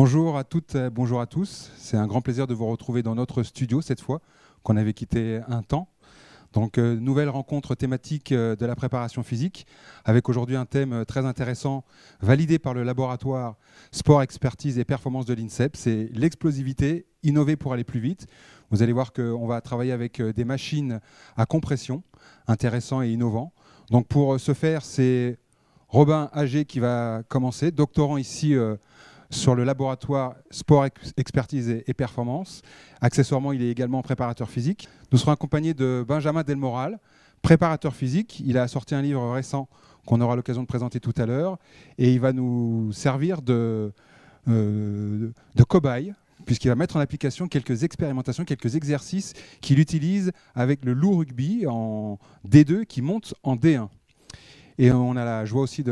Bonjour à toutes, bonjour à tous. C'est un grand plaisir de vous retrouver dans notre studio cette fois, qu'on avait quitté un temps. Donc, nouvelle rencontre thématique de la préparation physique, avec aujourd'hui un thème très intéressant, validé par le laboratoire Sport, Expertise et Performance de l'INSEP, c'est l'explosivité, innover pour aller plus vite. Vous allez voir qu'on va travailler avec des machines à compression, intéressant et innovant. Donc pour ce faire, c'est Robin Agé qui va commencer, doctorant ici sur le laboratoire Sport, Expertise et Performance. Accessoirement, il est également préparateur physique. Nous serons accompagnés de Benjamin Delmoral, préparateur physique. Il a sorti un livre récent qu'on aura l'occasion de présenter tout à l'heure. Et il va nous servir de cobaye, puisqu'il va mettre en application quelques expérimentations, quelques exercices qu'il utilise avec le loup rugby en D2 qui monte en D1. Et on a la joie aussi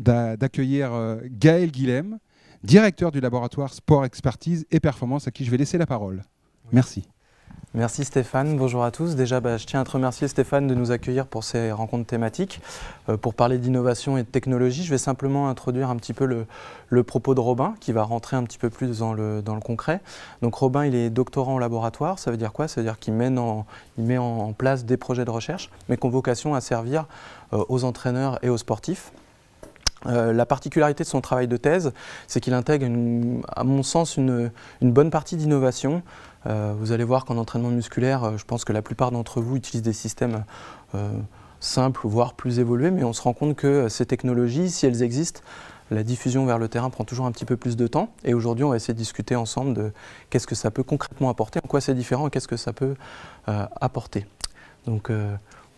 d'accueillir Gaël Guilhem, directeur du laboratoire Sport, Expertise et Performance, à qui je vais laisser la parole. Merci. Merci Stéphane, bonjour à tous. Déjà, je tiens à te remercier Stéphane de nous accueillir pour ces rencontres thématiques. Pour parler d'innovation et de technologie, je vais simplement introduire un petit peu le propos de Robin, qui va rentrer un petit peu plus dans le concret. Donc Robin, il est doctorant au laboratoire, ça veut dire quoi? Ça veut dire qu'il met en place des projets de recherche, mais qui ont vocation à servir aux entraîneurs et aux sportifs. La particularité de son travail de thèse, c'est qu'il intègre, à mon sens, une bonne partie d'innovation. Vous allez voir qu'en entraînement musculaire, je pense que la plupart d'entre vous utilisent des systèmes simples, voire plus évolués, mais on se rend compte que ces technologies, si elles existent, la diffusion vers le terrain prend toujours un petit peu plus de temps. Et aujourd'hui, on va essayer de discuter ensemble de qu'est-ce que ça peut concrètement apporter, en quoi c'est différent et qu'est-ce que ça peut apporter. Donc,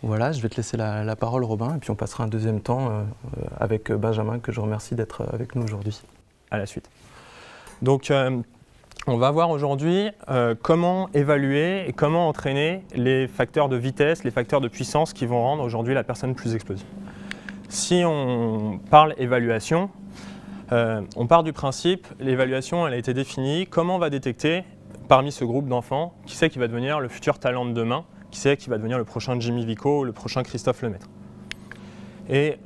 voilà, je vais te laisser la parole Robin, et puis on passera un deuxième temps avec Benjamin, que je remercie d'être avec nous aujourd'hui. À la suite. Donc, on va voir aujourd'hui comment évaluer et comment entraîner les facteurs de vitesse, les facteurs de puissance qui vont rendre aujourd'hui la personne plus explosive. Si on parle évaluation, on part du principe, l'évaluation elle a été définie, comment on va détecter parmi ce groupe d'enfants qui c'est qui va devenir le futur talent de demain, qui c'est qui va devenir le prochain Jimmy Vico ou le prochain Christophe Lemaître. Et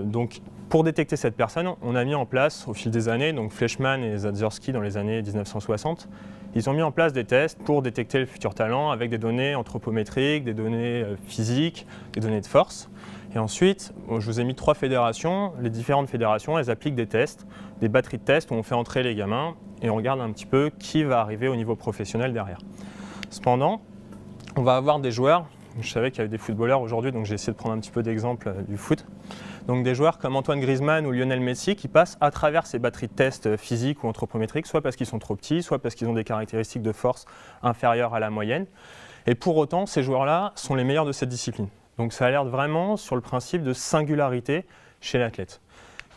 donc, pour détecter cette personne, on a mis en place au fil des années, donc Fleischmann et Zadzorski dans les années 1960, ils ont mis en place des tests pour détecter le futur talent avec des données anthropométriques, des données physiques, des données de force. Et ensuite, je vous ai mis 3 fédérations. Les différentes fédérations, elles appliquent des tests, des batteries de tests où on fait entrer les gamins et on regarde un petit peu qui va arriver au niveau professionnel derrière. Cependant, on va avoir des joueurs, je savais qu'il y avait des footballeurs aujourd'hui, donc j'ai essayé de prendre un petit peu d'exemple du foot. Donc des joueurs comme Antoine Griezmann ou Lionel Messi qui passent à travers ces batteries de tests physiques ou anthropométriques, soit parce qu'ils sont trop petits, soit parce qu'ils ont des caractéristiques de force inférieures à la moyenne. Et pour autant, ces joueurs-là sont les meilleurs de cette discipline. Donc ça alerte vraiment sur le principe de singularité chez l'athlète.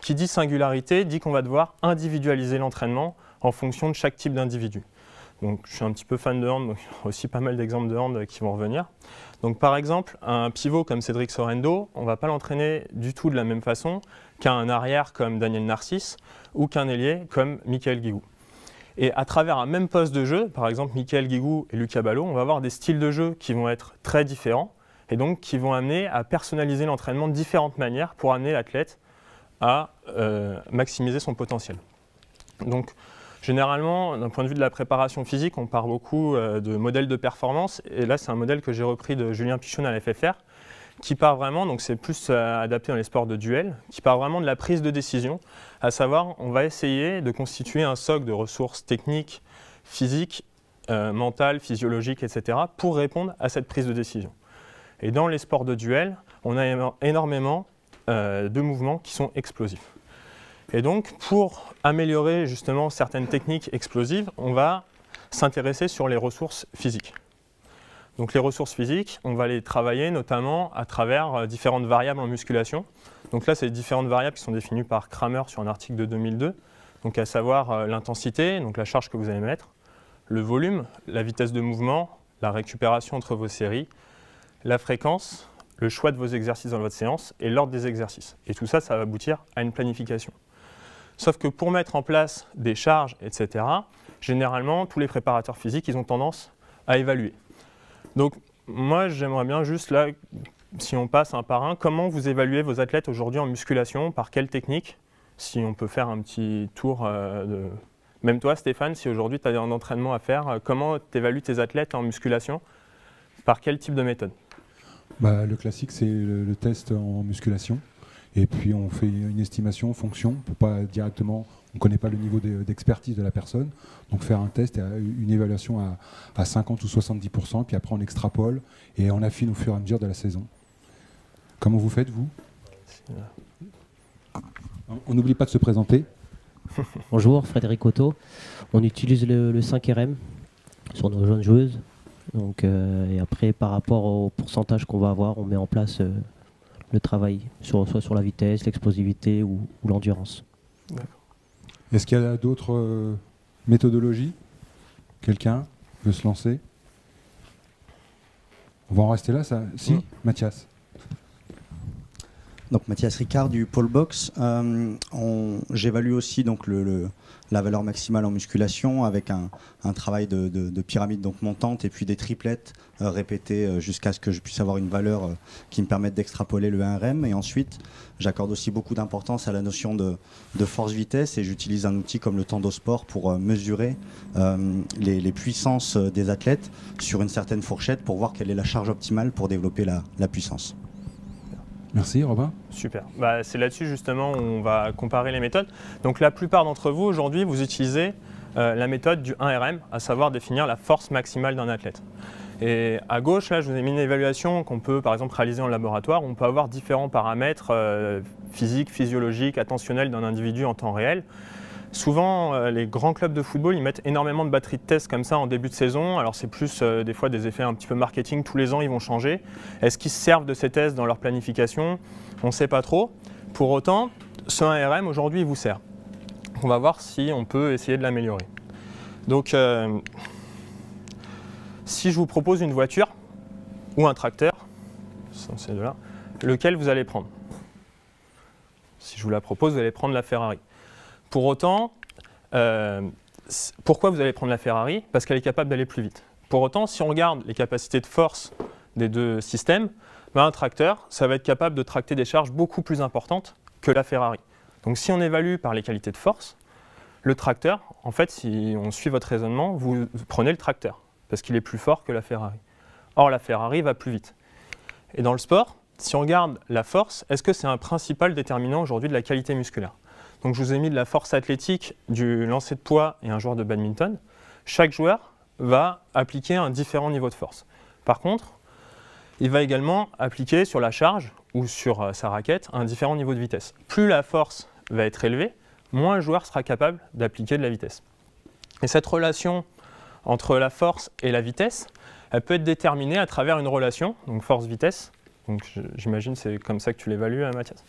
Qui dit singularité dit qu'on va devoir individualiser l'entraînement en fonction de chaque type d'individu. Donc, je suis un petit peu fan de hand, donc il y aura aussi pas mal d'exemples de hand qui vont revenir. Donc, par exemple, un pivot comme Cédric Sorendo, on ne va pas l'entraîner du tout de la même façon qu'un arrière comme Daniel Narcisse ou qu'un ailier comme Michael Guigou. Et à travers un même poste de jeu, par exemple Michael Guigou et Lucas Ballot, on va avoir des styles de jeu qui vont être très différents et donc qui vont amener à personnaliser l'entraînement de différentes manières pour amener l'athlète à maximiser son potentiel. Donc, généralement, d'un point de vue de la préparation physique, on parle beaucoup de modèles de performance. Et là, c'est un modèle que j'ai repris de Julien Pichoun à la FFR, qui part vraiment, donc c'est plus adapté dans les sports de duel, qui part vraiment de la prise de décision, à savoir, on va essayer de constituer un socle de ressources techniques, physiques, mentales, physiologiques, etc., pour répondre à cette prise de décision. Et dans les sports de duel, on a énormément de mouvements qui sont explosifs. Et donc, pour améliorer justement certaines techniques explosives, on va s'intéresser sur les ressources physiques. Donc les ressources physiques, on va les travailler notamment à travers différentes variables en musculation. Donc là, c'est les différentes variables qui sont définies par Kramer sur un article de 2002, donc à savoir l'intensité, donc la charge que vous allez mettre, le volume, la vitesse de mouvement, la récupération entre vos séries, la fréquence, le choix de vos exercices dans votre séance et l'ordre des exercices. Et tout ça, ça va aboutir à une planification. Sauf que pour mettre en place des charges, etc., généralement, tous les préparateurs physiques, ils ont tendance à évaluer. Donc, moi, j'aimerais bien juste, là, si on passe un par un, comment vous évaluez vos athlètes aujourd'hui en musculation, par quelle technique, si on peut faire un petit tour Même toi, Stéphane, si aujourd'hui tu as un entraînement à faire, comment tu évalues tes athlètes en musculation? Par quel type de méthode? Le classique, c'est le test en musculation. Et puis on fait une estimation en fonction. On peut pas directement, on ne connaît pas le niveau d'expertise de la personne. Donc faire un test et une évaluation à 50 ou 70%, puis après on extrapole et on affine au fur et à mesure de la saison. Comment vous faites, vous? On n'oublie pas de se présenter. Bonjour, Frédéric Otto. On utilise le 5RM sur nos jeunes joueuses. Donc, et après, par rapport au pourcentage qu'on va avoir, on met en place le travail, soit sur la vitesse, l'explosivité ou l'endurance. Est-ce qu'il y a d'autres méthodologies? Quelqu'un veut se lancer? On va en rester là, ça? Si, Mathias. Donc Mathias Ricard du Pole Box. J'évalue aussi donc la valeur maximale en musculation avec un travail de pyramide donc montante et puis des triplettes répétées jusqu'à ce que je puisse avoir une valeur qui me permette d'extrapoler le 1RM. Et ensuite, j'accorde aussi beaucoup d'importance à la notion de force-vitesse et j'utilise un outil comme le Tendosport pour mesurer les puissances des athlètes sur une certaine fourchette pour voir quelle est la charge optimale pour développer la puissance. Merci, Robin. Super. C'est là-dessus justement où on va comparer les méthodes. Donc la plupart d'entre vous aujourd'hui, vous utilisez la méthode du 1RM, à savoir définir la force maximale d'un athlète. Et à gauche, là, je vous ai mis une évaluation qu'on peut par exemple réaliser en laboratoire. On peut avoir différents paramètres physiques, physiologiques, attentionnels d'un individu en temps réel. Souvent, les grands clubs de football, ils mettent énormément de batteries de tests comme ça en début de saison. Alors c'est plus des fois des effets un petit peu marketing, tous les ans ils vont changer. Est-ce qu'ils se servent de ces tests dans leur planification? On ne sait pas trop. Pour autant, ce 1RM aujourd'hui il vous sert. On va voir si on peut essayer de l'améliorer. Donc si je vous propose une voiture ou un tracteur, sont ces deux-là, lequel vous allez prendre? Si je vous la propose, vous allez prendre la Ferrari. Pour autant, pourquoi vous allez prendre la Ferrari? Parce qu'elle est capable d'aller plus vite. Pour autant, si on regarde les capacités de force des deux systèmes, un tracteur, ça va être capable de tracter des charges beaucoup plus importantes que la Ferrari. Donc si on évalue par les qualités de force, le tracteur, en fait, si on suit votre raisonnement, vous prenez le tracteur, parce qu'il est plus fort que la Ferrari. Or, la Ferrari va plus vite. Et dans le sport, si on regarde la force, est-ce que c'est un principal déterminant aujourd'hui de la qualité musculaire? Donc je vous ai mis de la force athlétique, du lancer de poids et un joueur de badminton. Chaque joueur va appliquer un différent niveau de force. Par contre, il va également appliquer sur la charge ou sur sa raquette un différent niveau de vitesse. Plus la force va être élevée, moins le joueur sera capable d'appliquer de la vitesse. Et cette relation entre la force et la vitesse, elle peut être déterminée à travers une relation, donc force-vitesse. Donc j'imagine que c'est comme ça que tu l'évalues, Mathias.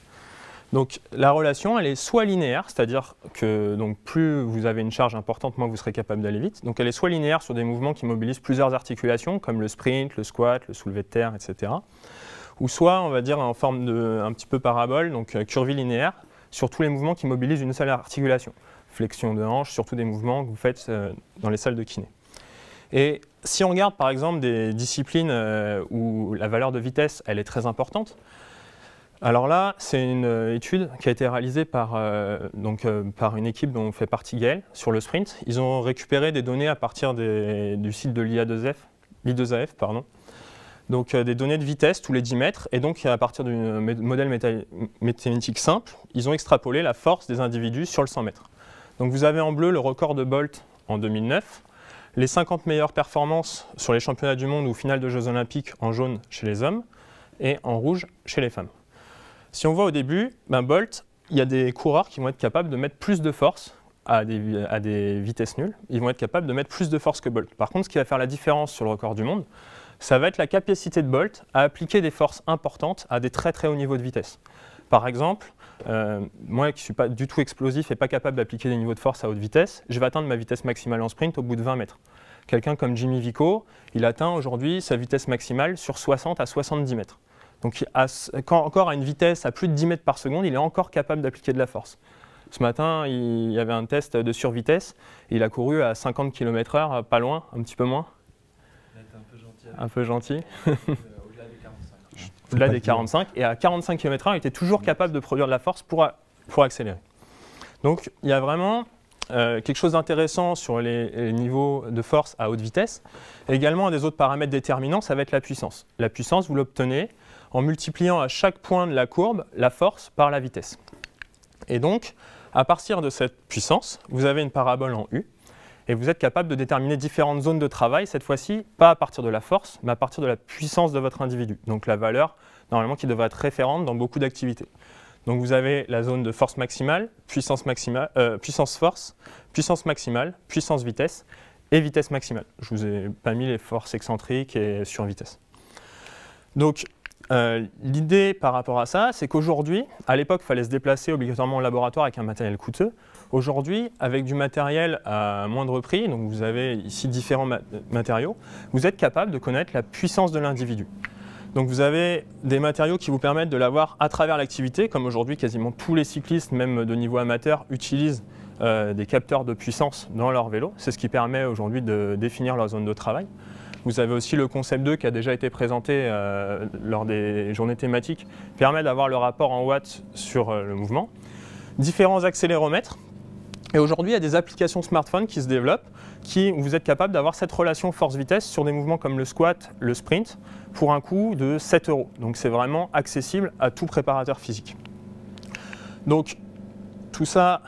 Donc la relation, elle est soit linéaire, c'est-à-dire que donc, plus vous avez une charge importante, moins vous serez capable d'aller vite. Donc elle est soit linéaire sur des mouvements qui mobilisent plusieurs articulations, comme le sprint, le squat, le soulevé de terre, etc. Ou soit, on va dire, en forme de un petit peu parabole, donc curvilinéaire, sur tous les mouvements qui mobilisent une seule articulation. Flexion de hanche, surtout des mouvements que vous faites dans les salles de kiné. Et si on regarde par exemple des disciplines où la valeur de vitesse, elle est très importante, alors là, c'est une étude qui a été réalisée par une équipe dont fait partie Gaël sur le sprint. Ils ont récupéré des données à partir du site de l'I2AF, donc des données de vitesse tous les 10 mètres. Et donc à partir d'un modèle mathématique simple, ils ont extrapolé la force des individus sur le 100 mètres. Donc vous avez en bleu le record de Bolt en 2009, les 50 meilleures performances sur les championnats du monde ou finales de Jeux Olympiques en jaune chez les hommes et en rouge chez les femmes. Si on voit au début, Bolt, il y a des coureurs qui vont être capables de mettre plus de force à des vitesses nulles. Ils vont être capables de mettre plus de force que Bolt. Par contre, ce qui va faire la différence sur le record du monde, ça va être la capacité de Bolt à appliquer des forces importantes à des très très hauts niveaux de vitesse. Par exemple, moi qui ne suis pas du tout explosif et pas capable d'appliquer des niveaux de force à haute vitesse, je vais atteindre ma vitesse maximale en sprint au bout de 20 mètres. Quelqu'un comme Jimmy Vico, il atteint aujourd'hui sa vitesse maximale sur 60 à 70 mètres. Donc encore à une vitesse à plus de 10 mètres par seconde, il est encore capable d'appliquer de la force. Ce matin, il y avait un test de survitesse, et il a couru à 50 km/h, pas loin, un petit peu moins. Il a été un peu gentil. Au-delà des 45. Au-delà des 45, et à 45 km/h, il était toujours capable de produire de la force pour accélérer. Donc il y a vraiment quelque chose d'intéressant sur les niveaux de force à haute vitesse. Et également, un des autres paramètres déterminants, ça va être la puissance. La puissance, vous l'obtenez en multipliant à chaque point de la courbe la force par la vitesse. Et donc, à partir de cette puissance, vous avez une parabole en U, et vous êtes capable de déterminer différentes zones de travail, cette fois-ci, pas à partir de la force, mais à partir de la puissance de votre individu. Donc la valeur, normalement, qui devrait être référente dans beaucoup d'activités. Donc vous avez la zone de force maximale, puissance force, puissance maximale, puissance vitesse et vitesse maximale. Je ne vous ai pas mis les forces excentriques et survitesse. Donc l'idée par rapport à ça, c'est qu'aujourd'hui, à l'époque, il fallait se déplacer obligatoirement au laboratoire avec un matériel coûteux. Aujourd'hui, avec du matériel à moindre prix, donc vous avez ici différents matériaux, vous êtes capable de connaître la puissance de l'individu. Donc vous avez des matériaux qui vous permettent de l'avoir à travers l'activité, comme aujourd'hui quasiment tous les cyclistes, même de niveau amateur, utilisent des capteurs de puissance dans leur vélo. C'est ce qui permet aujourd'hui de définir leur zone de travail. Vous avez aussi le concept 2 qui a déjà été présenté lors des journées thématiques, qui permet d'avoir le rapport en watts sur le mouvement. Différents accéléromètres. Et aujourd'hui, il y a des applications smartphones qui se développent, où vous êtes capable d'avoir cette relation force-vitesse sur des mouvements comme le squat, le sprint, pour un coût de 7 €. Donc c'est vraiment accessible à tout préparateur physique. Donc tout ça,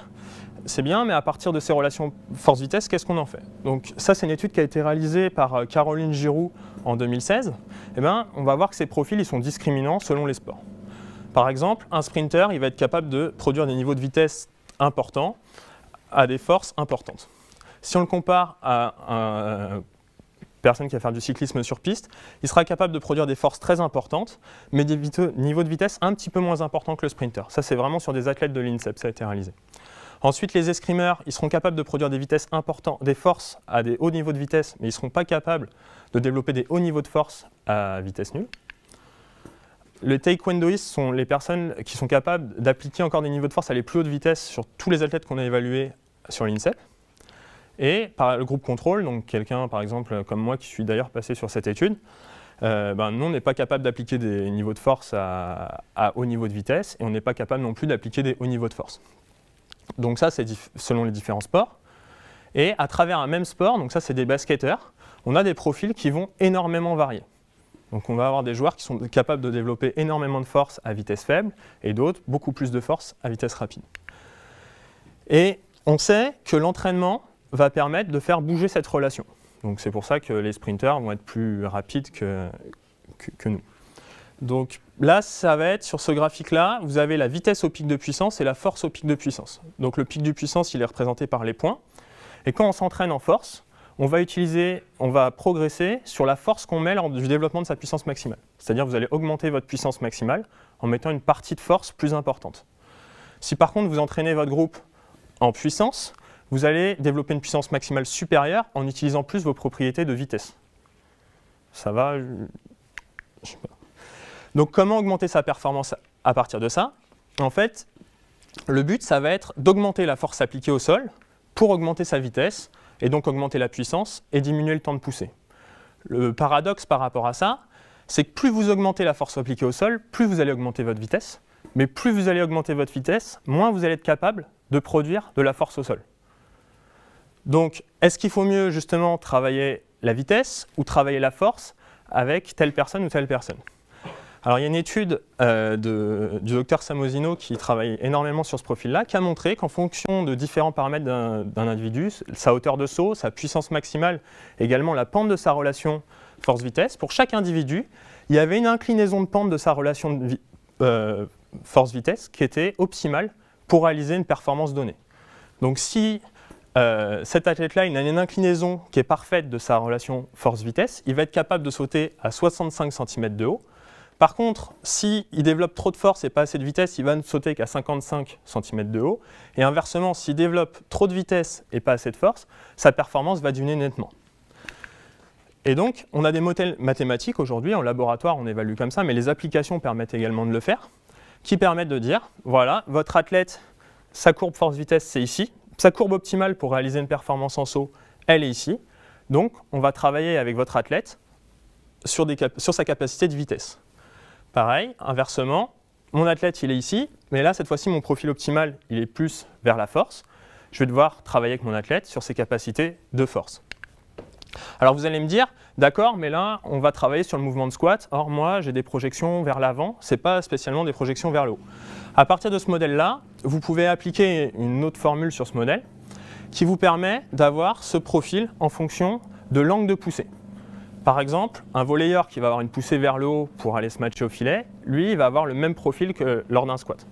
c'est bien, mais à partir de ces relations force-vitesse, qu'est-ce qu'on en fait? Donc ça, c'est une étude qui a été réalisée par Caroline Giroux en 2016. Eh bien, on va voir que ces profils ils sont discriminants selon les sports. Par exemple, un sprinter, il va être capable de produire des niveaux de vitesse importants à des forces importantes. Si on le compare à une personne qui va faire du cyclisme sur piste, il sera capable de produire des forces très importantes, mais des niveaux de vitesse un petit peu moins importants que le sprinter. Ça, c'est vraiment sur des athlètes de l'INSEP, ça a été réalisé. Ensuite, les escrimeurs, ils seront capables de produire des vitesses importantes, des forces à des hauts niveaux de vitesse, mais ils ne seront pas capables de développer des hauts niveaux de force à vitesse nulle. Les taekwondoïstes sont les personnes qui sont capables d'appliquer encore des niveaux de force à les plus hautes vitesses sur tous les athlètes qu'on a évalués sur l'INSEP. Et par le groupe contrôle, donc quelqu'un par exemple comme moi qui suis d'ailleurs passé sur cette étude, nous on n'est pas capable d'appliquer des niveaux de force à haut niveau de vitesse et on n'est pas capable non plus d'appliquer des hauts niveaux de force. Donc ça c'est selon les différents sports. Et à travers un même sport, donc ça c'est des basketteurs, on a des profils qui vont énormément varier. Donc on va avoir des joueurs qui sont capables de développer énormément de force à vitesse faible et d'autres beaucoup plus de force à vitesse rapide. Et on sait que l'entraînement va permettre de faire bouger cette relation. Donc c'est pour ça que les sprinters vont être plus rapides que nous. Donc là, ça va être sur ce graphique-là, vous avez la vitesse au pic de puissance et la force au pic de puissance. Donc le pic de puissance, il est représenté par les points. Et quand on s'entraîne en force, on va progresser sur la force qu'on met lors du développement de sa puissance maximale. C'est-à-dire que vous allez augmenter votre puissance maximale en mettant une partie de force plus importante. Si par contre vous entraînez votre groupe en puissance, vous allez développer une puissance maximale supérieure en utilisant plus vos propriétés de vitesse. Ça va? Je sais pas. Donc comment augmenter sa performance à partir de ça? En fait, le but, ça va être d'augmenter la force appliquée au sol pour augmenter sa vitesse, et donc augmenter la puissance et diminuer le temps de poussée. Le paradoxe par rapport à ça, c'est que plus vous augmentez la force appliquée au sol, plus vous allez augmenter votre vitesse, mais plus vous allez augmenter votre vitesse, moins vous allez être capable de produire de la force au sol. Donc, est-ce qu'il faut mieux justement travailler la vitesse ou travailler la force avec telle personne ou telle personne? Alors, il y a une étude du docteur Samozino qui travaille énormément sur ce profil-là, qui a montré qu'en fonction de différents paramètres d'un individu, sa hauteur de saut, sa puissance maximale, également la pente de sa relation force-vitesse, pour chaque individu, il y avait une inclinaison de pente de sa relation force-vitesse qui était optimale pour réaliser une performance donnée. Donc si cet athlète-là il a une inclinaison qui est parfaite de sa relation force-vitesse, il va être capable de sauter à 65 cm de haut. Par contre, s'il développe trop de force et pas assez de vitesse, il va ne sauter qu'à 55 cm de haut. Et inversement, s'il développe trop de vitesse et pas assez de force, sa performance va diminuer nettement. Et donc, on a des modèles mathématiques aujourd'hui, en laboratoire on évalue comme ça, mais les applications permettent également de le faire, qui permettent de dire, voilà, votre athlète, sa courbe force-vitesse c'est ici, sa courbe optimale pour réaliser une performance en saut, elle est ici. Donc, on va travailler avec votre athlète sur sa capacité de vitesse. Pareil, inversement, mon athlète il est ici, mais là cette fois-ci mon profil optimal il est plus vers la force. je vais devoir travailler avec mon athlète sur ses capacités de force. Alors vous allez me dire, d'accord, mais là, on va travailler sur le mouvement de squat. Or, moi, j'ai des projections vers l'avant, ce n'est pas spécialement des projections vers le haut. À partir de ce modèle-là, vous pouvez appliquer une autre formule sur ce modèle qui vous permet d'avoir ce profil en fonction de l'angle de poussée. Par exemple, un volleyeur qui va avoir une poussée vers le haut pour aller se matcher au filet, lui, il va avoir le même profil que lors d'un squat.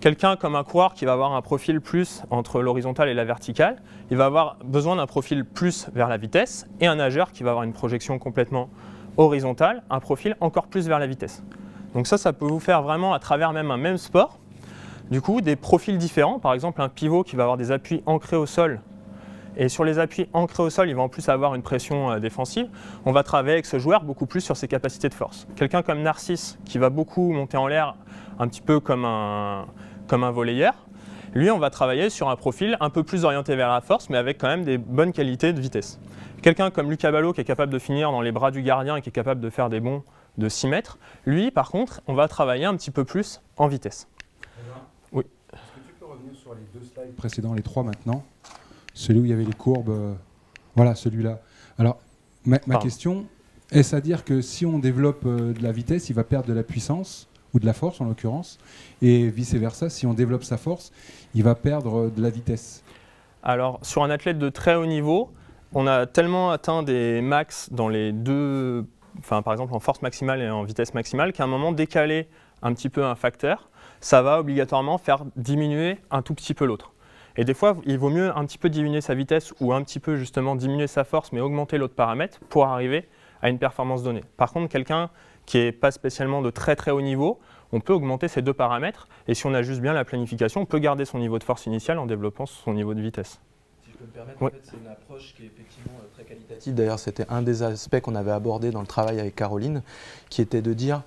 Quelqu'un comme un coureur qui va avoir un profil plus entre l'horizontale et la verticale, il va avoir besoin d'un profil plus vers la vitesse, et un nageur qui va avoir une projection complètement horizontale, un profil encore plus vers la vitesse. Donc ça peut vous faire vraiment, à travers même un même sport, du coup, des profils différents. Par exemple, un pivot qui va avoir des appuis ancrés au sol, et sur les appuis ancrés au sol, il va en plus avoir une pression défensive. On va travailler avec ce joueur beaucoup plus sur ses capacités de force. Quelqu'un comme Narcisse, qui va beaucoup monter en l'air, un petit peu comme un volleyeur, lui, on va travailler sur un profil un peu plus orienté vers la force, mais avec quand même des bonnes qualités de vitesse. Quelqu'un comme Lucas Ballot, qui est capable de finir dans les bras du gardien et qui est capable de faire des bonds de 6 mètres, lui, par contre, on va travailler un petit peu plus en vitesse. Oui. Est-ce que tu peux revenir sur les 2 slides précédents, les 3 maintenant? Celui où il y avait les courbes, voilà, celui-là. Alors, ma question, est-ce à dire que si on développe de la vitesse, il va perdre de la puissance, ou de la force en l'occurrence, et vice-versa, si on développe sa force, il va perdre de la vitesse? Alors, sur un athlète de très haut niveau, on a tellement atteint des max dans les deux, enfin, par exemple en force maximale et en vitesse maximale, qu'à un moment, décaler un petit peu un facteur, ça va obligatoirement faire diminuer un tout petit peu l'autre. Et des fois, il vaut mieux un petit peu diminuer sa vitesse ou un petit peu justement diminuer sa force, mais augmenter l'autre paramètre pour arriver à une performance donnée. Par contre, quelqu'un qui n'est pas spécialement de très très haut niveau, on peut augmenter ces 2 paramètres, et si on ajuste bien la planification, on peut garder son niveau de force initial en développant son niveau de vitesse. Si je peux me permettre, oui. En fait, c'est une approche qui est effectivement très qualitative. D'ailleurs, c'était un des aspects qu'on avait abordé dans le travail avec Caroline, qui était de dire,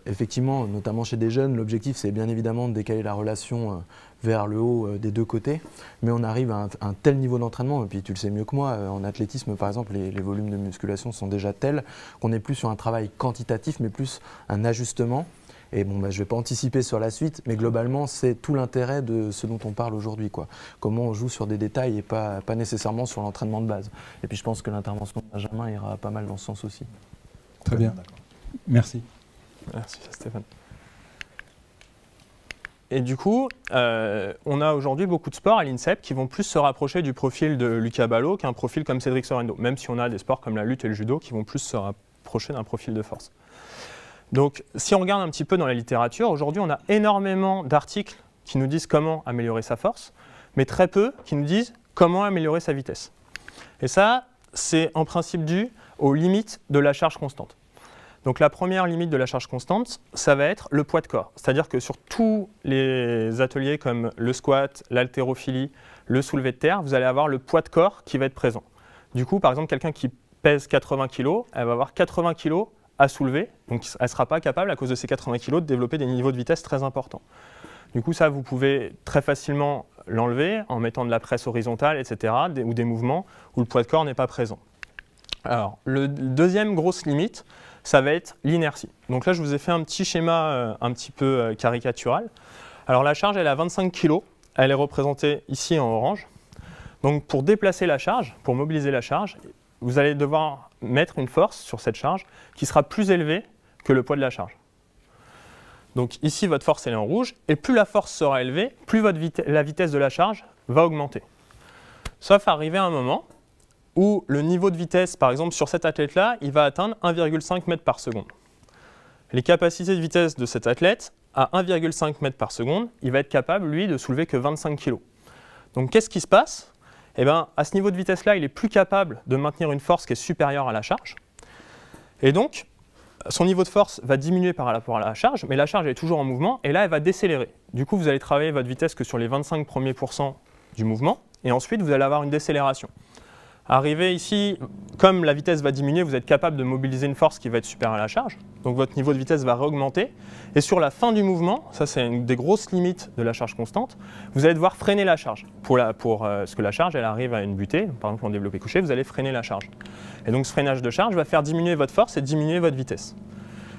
effectivement, notamment chez des jeunes, l'objectif c'est bien évidemment de décaler la relation vers le haut des 2 côtés, mais on arrive à un tel niveau d'entraînement, et puis tu le sais mieux que moi, en athlétisme par exemple, les volumes de musculation sont déjà tels qu'on n'est plus sur un travail quantitatif, mais plus un ajustement. Et bon, je ne vais pas anticiper sur la suite, mais globalement, c'est tout l'intérêt de ce dont on parle aujourd'hui, quoi. Comment on joue sur des détails et pas nécessairement sur l'entraînement de base. Et puis je pense que l'intervention de Benjamin ira pas mal dans ce sens aussi. Très bien. Merci. Merci Stéphane. Et du coup, on a aujourd'hui beaucoup de sports à l'INSEP qui vont plus se rapprocher du profil de Lucas Ballot qu'un profil comme Cédric Sorendo, même si on a des sports comme la lutte et le judo qui vont plus se rapprocher d'un profil de force. Donc, si on regarde un petit peu dans la littérature, aujourd'hui, on a énormément d'articles qui nous disent comment améliorer sa force, mais très peu qui nous disent comment améliorer sa vitesse. Et ça, c'est en principe dû aux limites de la charge constante. Donc, la première limite de la charge constante, ça va être le poids de corps. C'est-à-dire que sur tous les ateliers comme le squat, l'haltérophilie, le soulevé de terre, vous allez avoir le poids de corps qui va être présent. Du coup, par exemple, quelqu'un qui pèse 80 kg, elle va avoir 80 kg à soulever, donc elle ne sera pas capable, à cause de ces 80 kg, de développer des niveaux de vitesse très importants. Du coup, ça, vous pouvez très facilement l'enlever en mettant de la presse horizontale, etc., ou des mouvements où le poids de corps n'est pas présent. Alors, le deuxième grosse limite, ça va être l'inertie. Donc là, je vous ai fait un petit schéma un petit peu caricatural. Alors la charge, elle est à 25 kg, elle est représentée ici en orange. Donc pour déplacer la charge, pour mobiliser la charge, vous allez devoir mettre une force sur cette charge qui sera plus élevée que le poids de la charge. Donc ici, votre force elle est en rouge, et plus la force sera élevée, plus la vitesse de la charge va augmenter. Sauf arriver à un moment où le niveau de vitesse, par exemple sur cet athlète-là, il va atteindre 1,5 m par seconde. Les capacités de vitesse de cet athlète, à 1,5 m par seconde, il va être capable, lui, de soulever que 25 kg. Donc qu'est-ce qui se passe ? Eh bien, à ce niveau de vitesse-là, il est plus capable de maintenir une force qui est supérieure à la charge. Et donc, son niveau de force va diminuer par rapport à la charge, mais la charge est toujours en mouvement, et là, elle va décélérer. Du coup, vous allez travailler votre vitesse que sur les 25 premiers pourcents du mouvement, et ensuite, vous allez avoir une décélération. Arrivé ici, comme la vitesse va diminuer, vous êtes capable de mobiliser une force qui va être supérieure à la charge, donc votre niveau de vitesse va réaugmenter, et sur la fin du mouvement, ça c'est une des grosses limites de la charge constante, vous allez devoir freiner la charge. Parce que la charge, elle arrive à une butée, par exemple en développé couché, vous allez freiner la charge. Et donc ce freinage de charge va faire diminuer votre force et diminuer votre vitesse.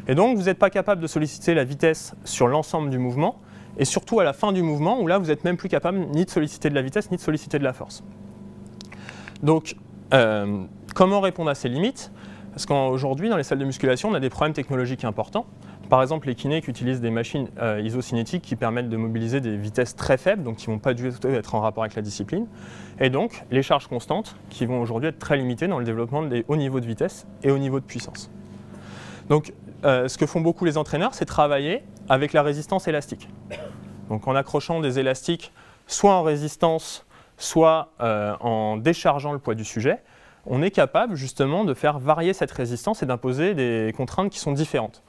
Et donc vous n'êtes pas capable de solliciter la vitesse sur l'ensemble du mouvement, et surtout à la fin du mouvement, où là, vous n'êtes même plus capable ni de solliciter de la vitesse, ni de solliciter de la force. Donc, comment répondre à ces limites? Parce qu'aujourd'hui, dans les salles de musculation, on a des problèmes technologiques importants. Par exemple, les kinés qui utilisent des machines isocinétiques qui permettent de mobiliser des vitesses très faibles, donc qui ne vont pas du tout être en rapport avec la discipline. Et donc, les charges constantes qui vont aujourd'hui être très limitées dans le développement des hauts niveaux de vitesse et hauts niveaux de puissance. Donc, ce que font beaucoup les entraîneurs, c'est travailler avec la résistance élastique. Donc, en accrochant des élastiques, soit en résistance, soit en déchargeant le poids du sujet, on est capable justement de faire varier cette résistance et d'imposer des contraintes qui sont différentes.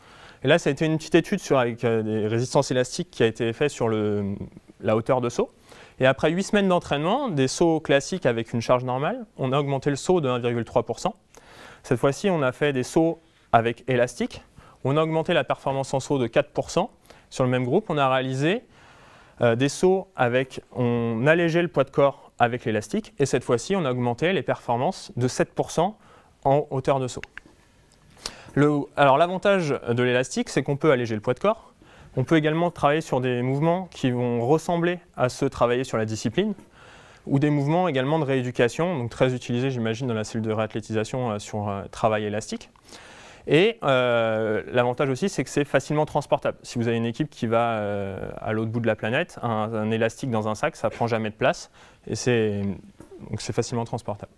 Et là, ça a été une petite étude avec des résistances élastiques qui a été faite sur la hauteur de saut. Et après 8 semaines d'entraînement, des sauts classiques avec une charge normale, on a augmenté le saut de 1,3%. Cette fois-ci, on a fait des sauts avec élastique. On a augmenté la performance en saut de 4%. Sur le même groupe, on a réalisé des sauts avec, on allégeait le poids de corps avec l'élastique. Et cette fois-ci, on a augmenté les performances de 7% en hauteur de saut. Alors l'avantage de l'élastique, c'est qu'on peut alléger le poids de corps. On peut également travailler sur des mouvements qui vont ressembler à ceux travaillés sur la discipline, ou des mouvements également de rééducation, donc très utilisés, j'imagine, dans la cellule de réathlétisation sur travail élastique. Et l'avantage aussi, c'est que c'est facilement transportable. Si vous avez une équipe qui va à l'autre bout de la planète, un élastique dans un sac, ça ne prend jamais de place, et donc c'est facilement transportable.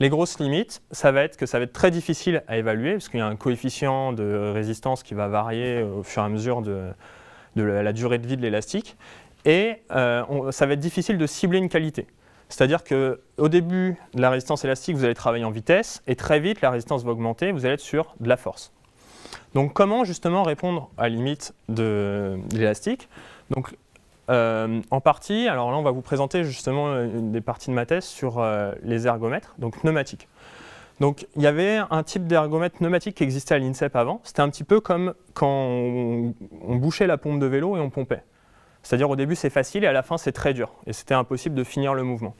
Les grosses limites, ça va être que ça va être très difficile à évaluer parce qu'il y a un coefficient de résistance qui va varier au fur et à mesure de la durée de vie de l'élastique. Et ça va être difficile de cibler une qualité. C'est-à-dire qu'au début de la résistance élastique, vous allez travailler en vitesse et très vite, la résistance va augmenter, vous allez être sur de la force. Donc comment justement répondre à la limite de l'élastique? Donc, en partie, alors là on va vous présenter justement une des parties de ma thèse sur les ergomètres, donc pneumatiques. Donc il y avait un type d'ergomètre pneumatique qui existait à l'INSEP avant, c'était un petit peu comme quand on bouchait la pompe de vélo et on pompait. C'est-à-dire au début c'est facile et à la fin c'est très dur et c'était impossible de finir le mouvement.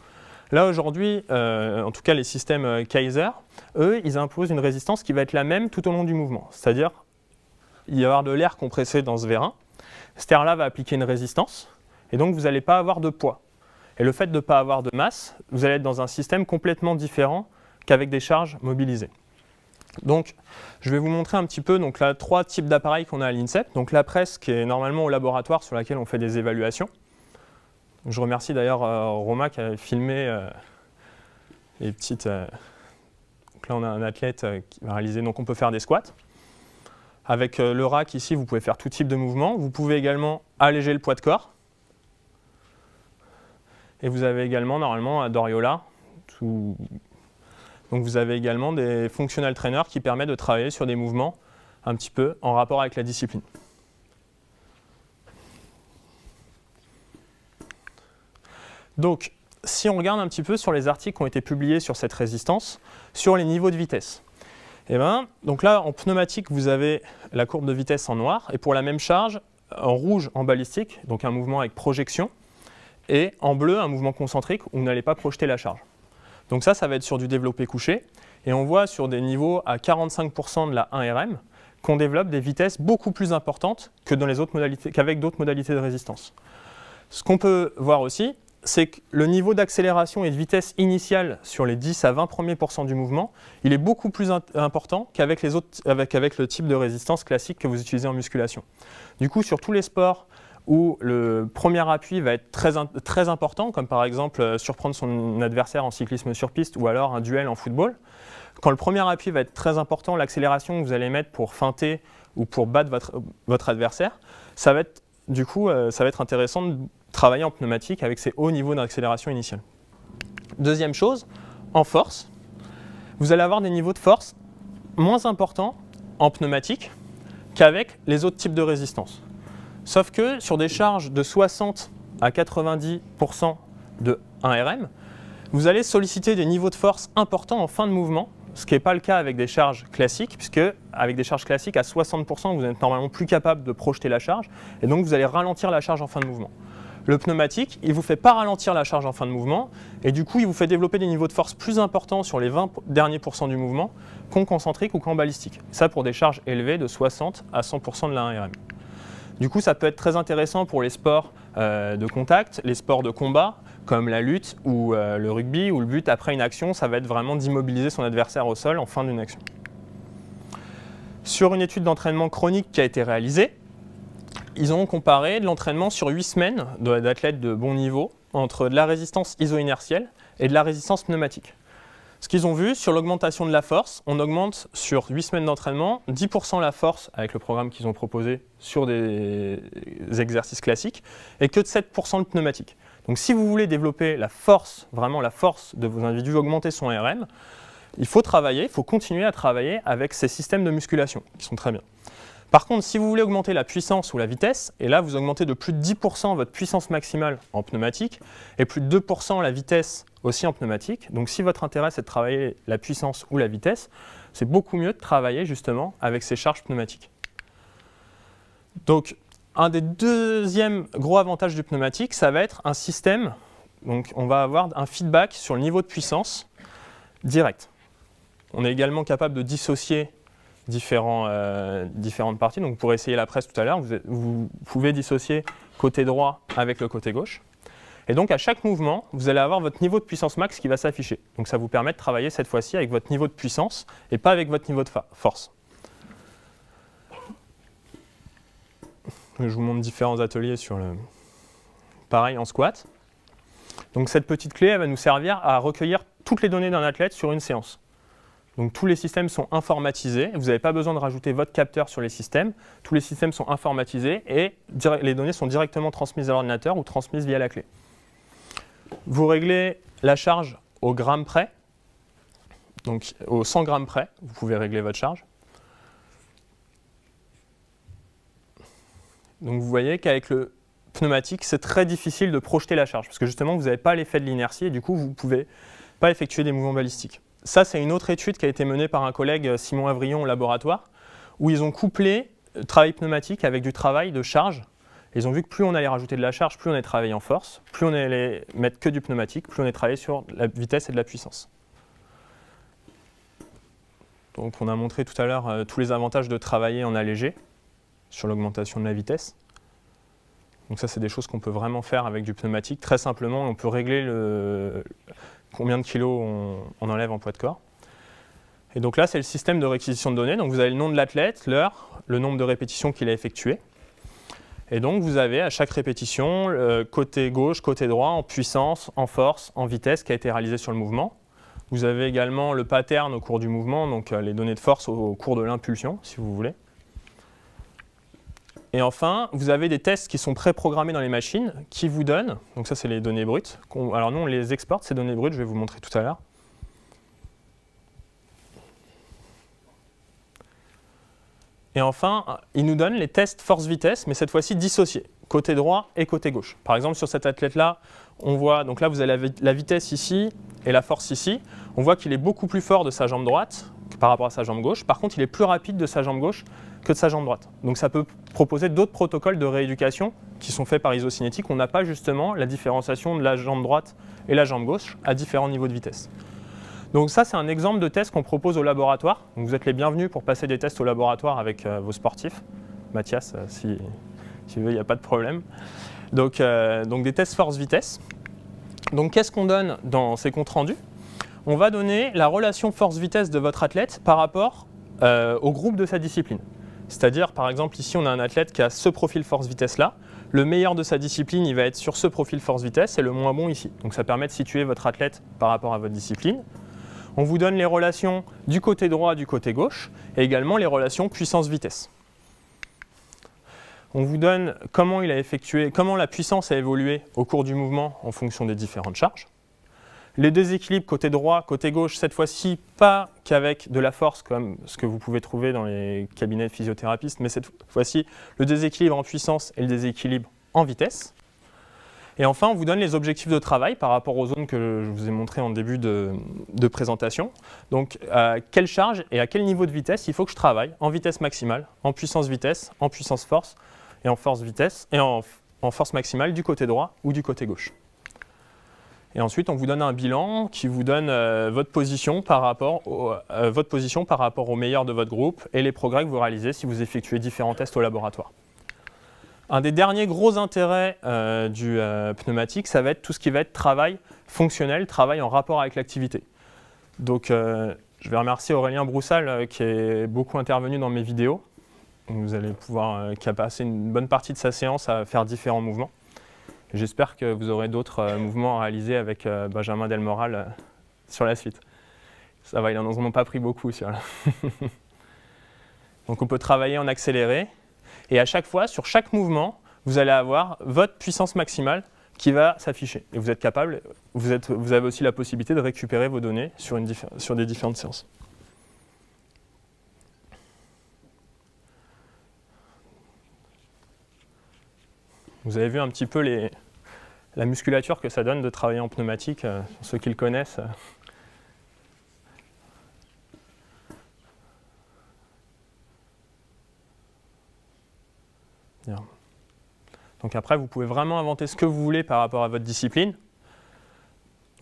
Là aujourd'hui, en tout cas les systèmes Kaiser, eux ils imposent une résistance qui va être la même tout au long du mouvement. C'est-à-dire il va y avoir de l'air compressé dans ce vérin, cet air-là va appliquer une résistance. Et donc, vous n'allez pas avoir de poids. Et le fait de ne pas avoir de masse, vous allez être dans un système complètement différent qu'avec des charges mobilisées. Donc, je vais vous montrer un petit peu donc, là, 3 types d'appareils qu'on a à l'INSEP. Donc, la presse qui est normalement au laboratoire sur laquelle on fait des évaluations. Je remercie d'ailleurs Roma qui a filmé les petites... Donc là, on a un athlète qui va réaliser... Donc, on peut faire des squats. Avec le rack ici, vous pouvez faire tout type de mouvement. Vous pouvez également alléger le poids de corps. Et vous avez également, normalement, à Doriola, donc vous avez également des functional trainers qui permettent de travailler sur des mouvements un petit peu en rapport avec la discipline. Donc, si on regarde un petit peu sur les articles qui ont été publiés sur cette résistance, sur les niveaux de vitesse. Et donc là, en pneumatique, vous avez la courbe de vitesse en noir, et pour la même charge, en rouge en balistique, donc un mouvement avec projection, et en bleu, un mouvement concentrique où vous n'allez pas projeter la charge. Donc ça va être sur du développé couché, et on voit sur des niveaux à 45% de la 1RM qu'on développe des vitesses beaucoup plus importantes que dans les autres modalités, qu'avec d'autres modalités de résistance. Ce qu'on peut voir aussi, c'est que le niveau d'accélération et de vitesse initiale sur les 10 à 20 premiers % du mouvement, il est beaucoup plus important qu'avec le type de résistance classique que vous utilisez en musculation. Du coup, sur tous les sports où le premier appui va être très important, comme par exemple surprendre son adversaire en cyclisme sur piste ou alors un duel en football, quand le premier appui va être très important, l'accélération que vous allez mettre pour feinter ou pour battre votre adversaire, ça va être intéressant de travailler en pneumatique avec ces hauts niveaux d'accélération initiale. Deuxième chose, en force, vous allez avoir des niveaux de force moins importants en pneumatique qu'avec les autres types de résistance. Sauf que sur des charges de 60 à 90% de 1RM, vous allez solliciter des niveaux de force importants en fin de mouvement, ce qui n'est pas le cas avec des charges classiques, puisque avec des charges classiques à 60%, vous êtes normalement plus capable de projeter la charge, et donc vous allez ralentir la charge en fin de mouvement. Le pneumatique, il ne vous fait pas ralentir la charge en fin de mouvement, et du coup, il vous fait développer des niveaux de force plus importants sur les 20 derniers % du mouvement qu'en concentrique ou qu'en balistique. Ça pour des charges élevées de 60 à 100% de la 1RM. Du coup, ça peut être très intéressant pour les sports de contact, les sports de combat, comme la lutte ou le rugby, où le but après une action, ça va être vraiment d'immobiliser son adversaire au sol en fin d'une action. Sur une étude d'entraînement chronique qui a été réalisée, ils ont comparé de l'entraînement sur 8 semaines d'athlètes de bon niveau entre de la résistance iso-inertielle et de la résistance pneumatique. Ce qu'ils ont vu, sur l'augmentation de la force, on augmente sur 8 semaines d'entraînement 10% la force avec le programme qu'ils ont proposé sur des exercices classiques et que de 7% le pneumatique. Donc si vous voulez développer la force, vraiment la force de vos individus, augmenter son RM, il faut travailler, il faut continuer à travailler avec ces systèmes de musculation qui sont très bien. Par contre, si vous voulez augmenter la puissance ou la vitesse, et là vous augmentez de plus de 10% votre puissance maximale en pneumatique et plus de 2% la vitesse aussi en pneumatique. Donc si votre intérêt c'est de travailler la puissance ou la vitesse, c'est beaucoup mieux de travailler justement avec ces charges pneumatiques. Donc un des deuxièmes gros avantages du pneumatique, ça va être un système, donc on va avoir un feedback sur le niveau de puissance direct. On est également capable de dissocier différentes parties. Donc, pour essayer la presse tout à l'heure, vous pouvez dissocier côté droit avec le côté gauche. Et donc, à chaque mouvement, vous allez avoir votre niveau de puissance max qui va s'afficher. Donc, ça vous permet de travailler cette fois-ci avec votre niveau de puissance et pas avec votre niveau de force. Je vous montre différents ateliers sur le... Pareil en squat. Donc, cette petite clé, elle va nous servir à recueillir toutes les données d'un athlète sur une séance. Donc tous les systèmes sont informatisés, vous n'avez pas besoin de rajouter votre capteur sur les systèmes, tous les systèmes sont informatisés et les données sont directement transmises à l'ordinateur ou transmises via la clé. Vous réglez la charge au gramme près, donc au 100 grammes près, vous pouvez régler votre charge. Donc vous voyez qu'avec le pneumatique, c'est très difficile de projeter la charge, parce que justement vous n'avez pas l'effet de l'inertie et du coup vous ne pouvez pas effectuer des mouvements balistiques. Ça, c'est une autre étude qui a été menée par un collègue, Simon Avrillon, au laboratoire, où ils ont couplé le travail pneumatique avec du travail de charge. Et ils ont vu que plus on allait rajouter de la charge, plus on allait travailler en force, plus on allait mettre que du pneumatique, plus on allait travailler sur la vitesse et de la puissance. Donc on a montré tout à l'heure tous les avantages de travailler en allégé sur l'augmentation de la vitesse. Donc ça, c'est des choses qu'on peut vraiment faire avec du pneumatique. Très simplement, on peut régler combien de kilos on enlève en poids de corps. Et donc là, c'est le système de réquisition de données. Donc vous avez le nom de l'athlète, l'heure, le nombre de répétitions qu'il a effectuées. Et donc vous avez à chaque répétition côté gauche, côté droit, en puissance, en force, en vitesse qui a été réalisé sur le mouvement. Vous avez également le pattern au cours du mouvement, donc les données de force au cours de l'impulsion, si vous voulez. Et enfin, vous avez des tests qui sont préprogrammés dans les machines qui vous donnent, donc ça c'est les données brutes, alors nous on les exporte ces données brutes, je vais vous montrer tout à l'heure. Et enfin, ils nous donnent les tests force-vitesse, mais cette fois-ci dissociés, côté droit et côté gauche. Par exemple, sur cet athlète-là, on voit, donc là vous avez la vitesse ici et la force ici, on voit qu'il est beaucoup plus fort de sa jambe droite par rapport à sa jambe gauche, par contre il est plus rapide de sa jambe gauche que de sa jambe droite. Donc ça peut proposer d'autres protocoles de rééducation qui sont faits par isocinétique. On n'a pas justement la différenciation de la jambe droite et la jambe gauche à différents niveaux de vitesse. Donc ça, c'est un exemple de test qu'on propose au laboratoire. Donc vous êtes les bienvenus pour passer des tests au laboratoire avec vos sportifs. Mathias, si tu veux, il n'y a pas de problème. Donc des tests force-vitesse. Donc qu'est-ce qu'on donne dans ces comptes rendus? On va donner la relation force-vitesse de votre athlète par rapport au groupe de sa discipline. C'est-à-dire, par exemple, ici, on a un athlète qui a ce profil force-vitesse-là. Le meilleur de sa discipline, il va être sur ce profil force-vitesse et le moins bon ici. Donc ça permet de situer votre athlète par rapport à votre discipline. On vous donne les relations du côté droit, du côté gauche, et également les relations puissance-vitesse. On vous donne comment la puissance a évolué au cours du mouvement en fonction des différentes charges. Les déséquilibres côté droit, côté gauche, cette fois-ci, pas qu'avec de la force comme ce que vous pouvez trouver dans les cabinets de physiothérapistes, mais cette fois-ci, le déséquilibre en puissance et le déséquilibre en vitesse. Et enfin, on vous donne les objectifs de travail par rapport aux zones que je vous ai montrées en début de présentation. Donc, à quelle charge et à quel niveau de vitesse il faut que je travaille en vitesse maximale, en puissance-vitesse, en puissance-force et en force-vitesse et en force maximale du côté droit ou du côté gauche. Et ensuite, on vous donne un bilan qui vous donne votre position par rapport au meilleur de votre groupe et les progrès que vous réalisez si vous effectuez différents tests au laboratoire. Un des derniers gros intérêts du pneumatique, ça va être tout ce qui va être travail fonctionnel, travail en rapport avec l'activité. Donc, je vais remercier Aurélien Broussal qui est beaucoup intervenu dans mes vidéos. Vous allez pouvoir, qui a passé une bonne partie de sa séance à faire différents mouvements. J'espère que vous aurez d'autres mouvements à réaliser avec Benjamin Delmoral sur la suite. Ça va, il n'en a pas pris beaucoup sur-là. Donc on peut travailler en accéléré. Et à chaque fois, sur chaque mouvement, vous allez avoir votre puissance maximale qui va s'afficher. Et vous êtes capable, vous avez aussi la possibilité de récupérer vos données sur des différentes séances. Vous avez vu un petit peu la musculature que ça donne de travailler en pneumatique, ceux qui le connaissent. Bien. Donc après, vous pouvez vraiment inventer ce que vous voulez par rapport à votre discipline.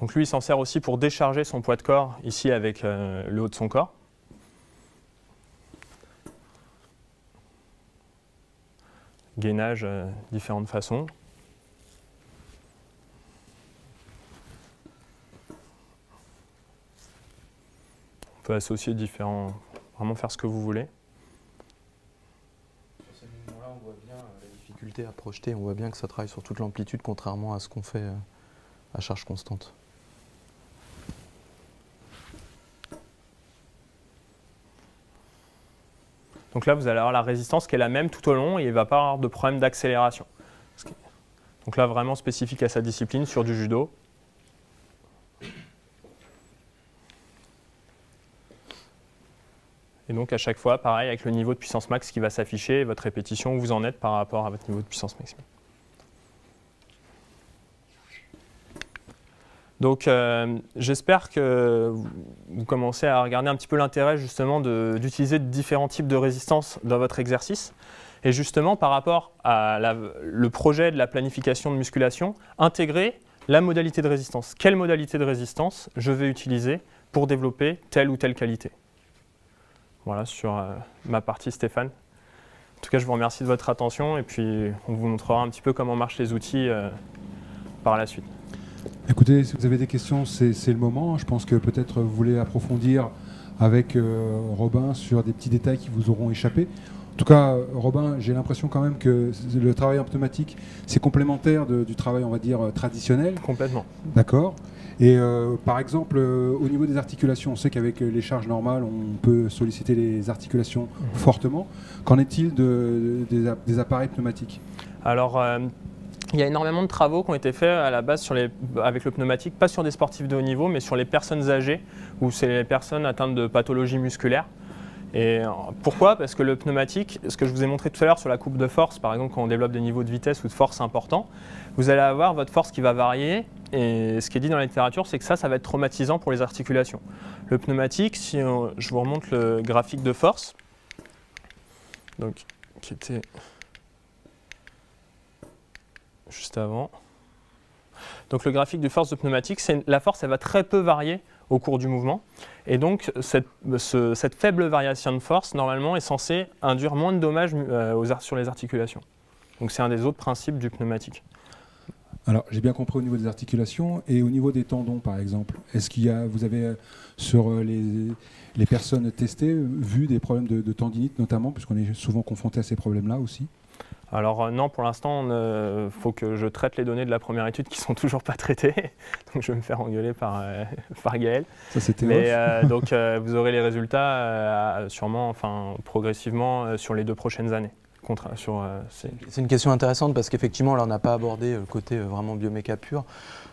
Donc lui, il s'en sert aussi pour décharger son poids de corps, ici avec le haut de son corps. Gainage, différentes façons. On peut associer différents, vraiment faire ce que vous voulez. Sur ces mouvements-là, on voit bien la difficulté à projeter, on voit bien que ça travaille sur toute l'amplitude, contrairement à ce qu'on fait à charge constante. Donc là, vous allez avoir la résistance qui est la même tout au long et il ne va pas avoir de problème d'accélération. Donc là, vraiment spécifique à sa discipline sur du judo. Et donc à chaque fois, pareil, avec le niveau de puissance max qui va s'afficher et votre répétition, où vous en êtes par rapport à votre niveau de puissance maximum. Donc j'espère que vous commencez à regarder un petit peu l'intérêt justement d'utiliser différents types de résistance dans votre exercice. Et justement par rapport à le projet de la planification de musculation, intégrer la modalité de résistance. Quelle modalité de résistance je vais utiliser pour développer telle ou telle qualité? Voilà sur ma partie Stéphane. En tout cas, je vous remercie de votre attention et puis on vous montrera un petit peu comment marchent les outils par la suite. Écoutez, si vous avez des questions, c'est le moment. Je pense que peut-être vous voulez approfondir avec Robin sur des petits détails qui vous auront échappé. En tout cas, Robin, j'ai l'impression quand même que le travail en pneumatique, c'est complémentaire du travail, on va dire, traditionnel. Complètement. D'accord. Et par exemple, au niveau des articulations, on sait qu'avec les charges normales, on peut solliciter les articulations fortement. Qu'en est-il des appareils pneumatiques? Alors, il y a énormément de travaux qui ont été faits à la base avec le pneumatique, pas sur des sportifs de haut niveau, mais sur les personnes âgées, ou c'est les personnes atteintes de pathologies musculaires. Et pourquoi? Parce que le pneumatique, ce que je vous ai montré tout à l'heure sur la coupe de force, par exemple quand on développe des niveaux de vitesse ou de force importants, vous allez avoir votre force qui va varier, et ce qui est dit dans la littérature, c'est que ça va être traumatisant pour les articulations. Le pneumatique, si je vous remonte le graphique de force, donc, qui était juste avant. Donc le graphique de force de pneumatique, la force elle va très peu varier au cours du mouvement. Et donc cette faible variation de force, normalement, est censée induire moins de dommages sur les articulations. Donc c'est un des autres principes du pneumatique. Alors j'ai bien compris au niveau des articulations et au niveau des tendons par exemple. Est-ce qu'il y a, vous avez sur les personnes testées vu des problèmes de tendinite notamment, puisqu'on est souvent confronté à ces problèmes-là aussi? Alors non, pour l'instant, il faut que je traite les données de la première étude qui ne sont toujours pas traitées. Donc je vais me faire engueuler par Gaël. Ça c'était off. Donc vous aurez les résultats sûrement, progressivement sur les 2 prochaines années. C'est une question intéressante parce qu'effectivement, là, on n'a pas abordé le côté vraiment bioméca pur.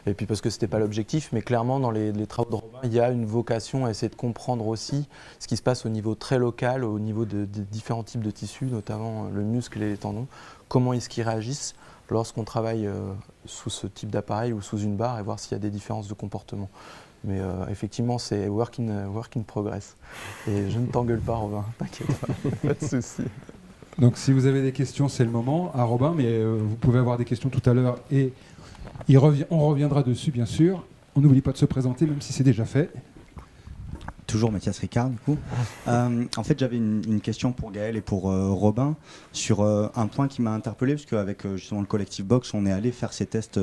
Et puis parce que ce n'était pas l'objectif, mais clairement, dans les travaux de Robin, il y a une vocation à essayer de comprendre aussi ce qui se passe au niveau très local, au niveau de différents types de tissus, notamment le muscle et les tendons, comment est-ce qu'ils réagissent lorsqu'on travaille sous ce type d'appareil ou sous une barre et voir s'il y a des différences de comportement. Mais effectivement, c'est work in progress. Et je ne t'engueule pas, Robin, t'inquiète pas de souci. Donc si vous avez des questions, c'est le moment à Robin, mais vous pouvez avoir des questions tout à l'heure et on reviendra dessus bien sûr. On n'oublie pas de se présenter même si c'est déjà fait. Toujours Mathias Ricard, du coup. En fait, j'avais une question pour Gaël et pour Robin sur un point qui m'a interpellé, parce qu'avec justement le collectif Box, on est allé faire ces tests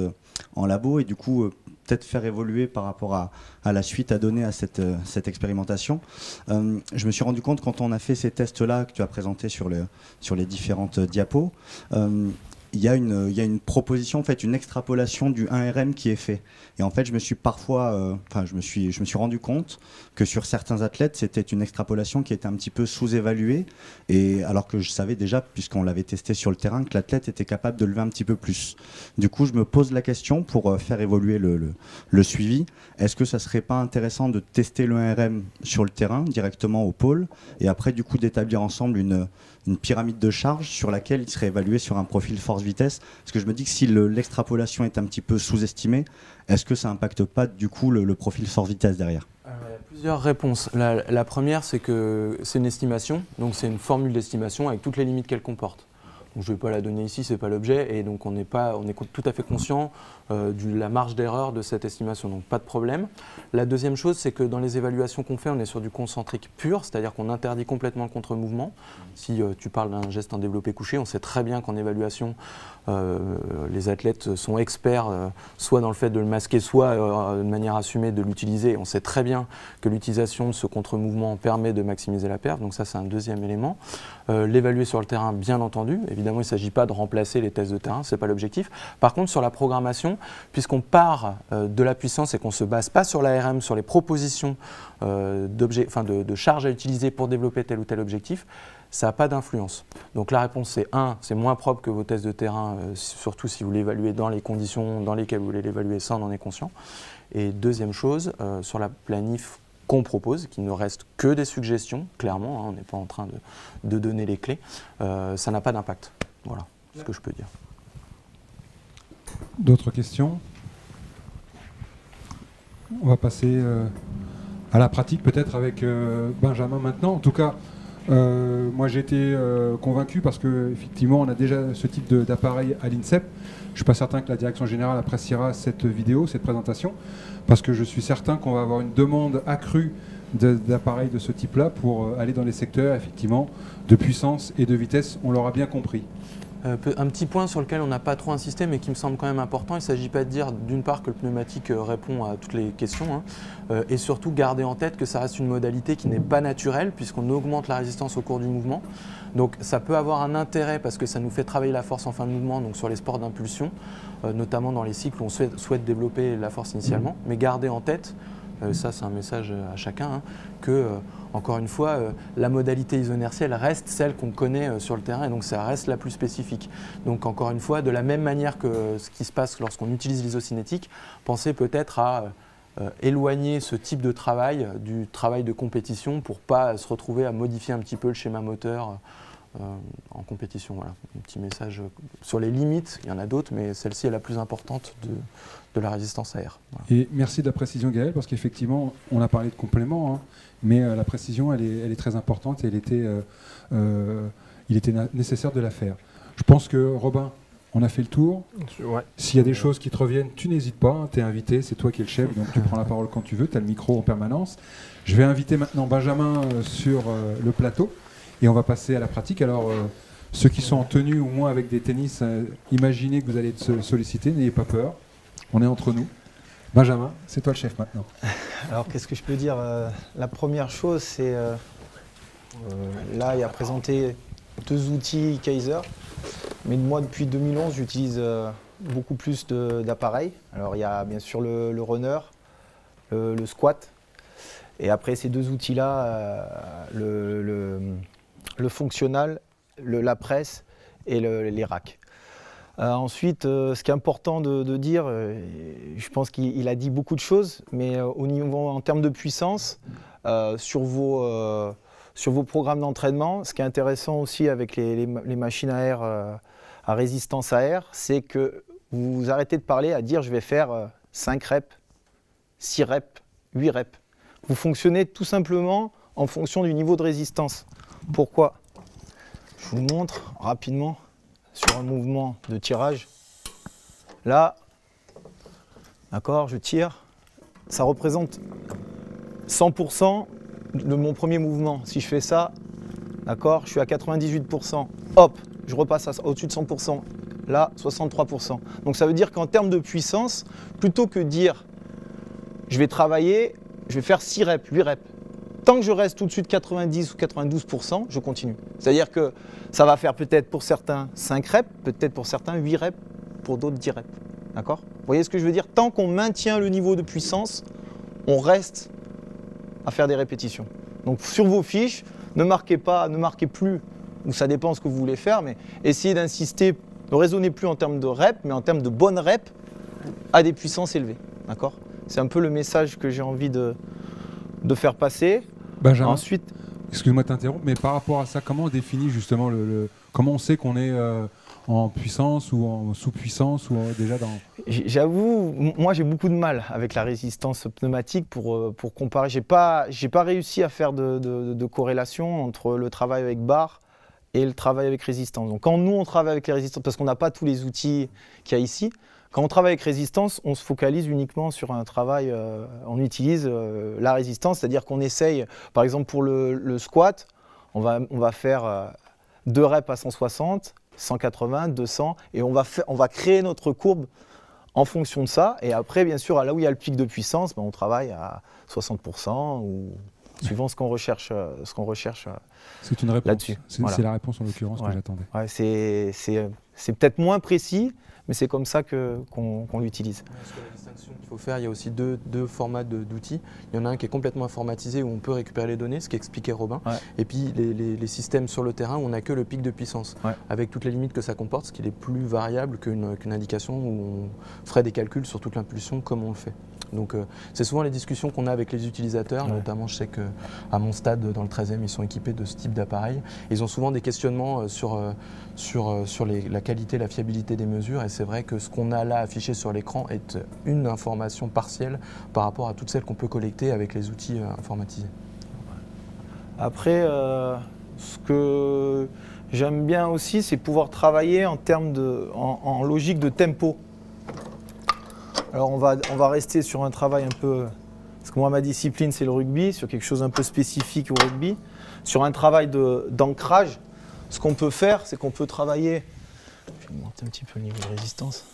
en labo et du coup, peut-être faire évoluer par rapport à la suite à donner à cette expérimentation. Je me suis rendu compte quand on a fait ces tests-là que tu as présentés sur les différentes diapos, il y a une proposition, en fait, une extrapolation du 1RM qui est fait. Et en fait, je me suis parfois, je me suis rendu compte que sur certains athlètes, c'était une extrapolation qui était un petit peu sous-évaluée. Et alors que je savais déjà, puisqu'on l'avait testé sur le terrain, que l'athlète était capable de lever un petit peu plus. Du coup, je me pose la question pour faire évoluer le suivi. Est-ce que ça serait pas intéressant de tester le 1RM sur le terrain, directement au pôle, et après, du coup, d'établir ensemble une pyramide de charge sur laquelle il serait évalué sur un profil force-vitesse? Parce que je me dis que si l'extrapolation est un petit peu sous-estimée, est-ce que ça n'impacte pas du coup le profil force-vitesse derrière? Il y a plusieurs réponses. La première, c'est que c'est une estimation, donc c'est une formule d'estimation avec toutes les limites qu'elle comporte. Donc je ne vais pas la donner ici, ce n'est pas l'objet, et donc on est tout à fait conscient de la marge d'erreur de cette estimation, donc pas de problème. La deuxième chose, c'est que dans les évaluations qu'on fait, on est sur du concentrique pur, c'est-à-dire qu'on interdit complètement le contre-mouvement. Si tu parles d'un geste en développé couché, on sait très bien qu'en évaluation, les athlètes sont experts soit dans le fait de le masquer, soit de manière assumée de l'utiliser. On sait très bien que l'utilisation de ce contre-mouvement permet de maximiser la perte, donc ça c'est un deuxième élément. L'évaluer sur le terrain, bien entendu. Évidemment, il ne s'agit pas de remplacer les tests de terrain, ce n'est pas l'objectif. Par contre, sur la programmation, puisqu'on part de la puissance et qu'on ne se base pas sur l'ARM, sur les propositions de charges à utiliser pour développer tel ou tel objectif, ça n'a pas d'influence. Donc la réponse c'est 1, c'est moins propre que vos tests de terrain, surtout si vous l'évaluez dans les conditions dans lesquelles vous voulez l'évaluer, ça on en est conscient. Et deuxième chose, sur la planif qu'on propose, qui ne reste que des suggestions, clairement, hein, on n'est pas en train de donner les clés, ça n'a pas d'impact. Voilà ce que je peux dire. D'autres questions? On va passer à la pratique peut-être avec Benjamin maintenant. En tout cas, moi j'ai été convaincu parce qu'effectivement on a déjà ce type d'appareil à l'INSEP. Je ne suis pas certain que la direction générale appréciera cette vidéo, cette présentation, parce que je suis certain qu'on va avoir une demande accrue d'appareils de ce type-là pour aller dans les secteurs effectivement de puissance et de vitesse, on l'aura bien compris. Un petit point sur lequel on n'a pas trop insisté mais qui me semble quand même important, il ne s'agit pas de dire d'une part que le pneumatique répond à toutes les questions et surtout garder en tête que ça reste une modalité qui n'est pas naturelle puisqu'on augmente la résistance au cours du mouvement. Donc ça peut avoir un intérêt parce que ça nous fait travailler la force en fin de mouvement, donc sur les sports d'impulsion, notamment dans les cycles où on souhaite développer la force initialement, mais garder en tête, ça c'est un message à chacun, que encore une fois, la modalité isoinertielle reste celle qu'on connaît sur le terrain et donc ça reste la plus spécifique. Donc encore une fois, de la même manière que ce qui se passe lorsqu'on utilise l'isocinétique, pensez peut-être à éloigner ce type de travail du travail de compétition pour ne pas se retrouver à modifier un petit peu le schéma moteur en compétition. Voilà. Un petit message sur les limites, il y en a d'autres, mais celle-ci est la plus importante de la résistance à air. Voilà. Et merci de la précision Gaël, parce qu'effectivement, on a parlé de complément, hein, mais la précision, elle est très importante et il était nécessaire de la faire. Je pense que Robin, on a fait le tour. Ouais. S'il y a des choses qui te reviennent, tu n'hésites pas, hein, tu es invité, c'est toi qui es le chef, donc tu prends la parole quand tu veux, tu as le micro en permanence. Je vais inviter maintenant Benjamin sur le plateau et on va passer à la pratique. Alors, ceux qui sont en tenue ou moins avec des tennis, imaginez que vous allez être sollicités, n'ayez pas peur, on est entre nous. Benjamin, c'est toi le chef maintenant. Alors, qu'est-ce que je peux dire? La première chose, c'est là, il a présenté 2 outils Kaiser. Mais moi, depuis 2011, j'utilise beaucoup plus d'appareils. Alors, il y a bien sûr le runner, le squat. Et après, ces 2 outils-là, le fonctionnal, la presse et les racks. Ensuite, ce qui est important de dire, je pense qu'il a dit beaucoup de choses, mais au niveau, en termes de puissance, sur vos programmes d'entraînement, ce qui est intéressant aussi avec les machines à air à résistance à air, c'est que vous arrêtez de parler à dire je vais faire 5 reps, 6 reps, 8 reps. Vous fonctionnez tout simplement en fonction du niveau de résistance. Pourquoi? Je vous montre rapidement sur un mouvement de tirage. Là, d'accord, je tire. Ça représente 100% mon premier mouvement. Si je fais ça, d'accord, je suis à 98%. Hop, je repasse au-dessus de 100%. Là, 63%. Donc ça veut dire qu'en termes de puissance, plutôt que dire je vais travailler, je vais faire 6 reps, 8 reps. Tant que je reste au-dessus de 90 ou 92%, je continue. C'est-à-dire que ça va faire peut-être pour certains 5 reps, peut-être pour certains 8 reps, pour d'autres 10 reps. D'accord ? Vous voyez ce que je veux dire ? Tant qu'on maintient le niveau de puissance, on reste à faire des répétitions. Donc sur vos fiches, ne marquez plus, ou ça dépend ce que vous voulez faire, mais essayez d'insister, ne raisonnez plus en termes de reps, mais en termes de bonnes reps à des puissances élevées. D'accord ? C'est un peu le message que j'ai envie de faire passer. Benjamin, ensuite, excuse-moi de t'interrompre, mais par rapport à ça, comment on définit justement comment on sait qu'on est en puissance ou en sous-puissance ou déjà dans... J'avoue, moi j'ai beaucoup de mal avec la résistance pneumatique pour comparer. J'ai pas réussi à faire de corrélation entre le travail avec barre et le travail avec résistance. Donc quand nous on travaille avec les résistances, parce qu'on n'a pas tous les outils qu'il y a ici, quand on travaille avec résistance, on se focalise uniquement sur un travail, on utilise la résistance, c'est-à-dire qu'on essaye, par exemple pour le squat, on va faire 2 reps à 160, 180, 200, et on va créer notre courbe en fonction de ça. Et après, bien sûr, là où il y a le pic de puissance, on travaille à 60% ou suivant ce qu'on recherche, c'est une réponse. Là-dessus. C'est la réponse en l'occurrence que j'attendais. Ouais, c'est peut-être moins précis, mais c'est comme ça qu'on l'utilise. Sur la distinction qu'il faut faire, il y a aussi deux formats d'outils. Il y en a un qui est complètement informatisé où on peut récupérer les données, ce qu'expliquait Robin. Ouais. Et puis les systèmes sur le terrain où on n'a que le pic de puissance, avec toutes les limites que ça comporte, ce qui est plus variable qu'une indication où on ferait des calculs sur toute l'impulsion comme on le fait. Donc c'est souvent les discussions qu'on a avec les utilisateurs, notamment je sais qu'à mon stade dans le 13e ils sont équipés de ce type d'appareil. Ils ont souvent des questionnements sur la qualité, la fiabilité des mesures, et c'est vrai que ce qu'on a là affiché sur l'écran est une information partielle par rapport à toutes celles qu'on peut collecter avec les outils informatisés. Après, ce que j'aime bien aussi, c'est pouvoir travailler en termes en logique de tempo. Alors on va rester sur un travail un peu, parce que moi ma discipline c'est le rugby, sur quelque chose un peu spécifique au rugby, sur un travail d'ancrage. Ce qu'on peut faire, c'est qu'on peut travailler, je vais monter un petit peu le niveau de résistance.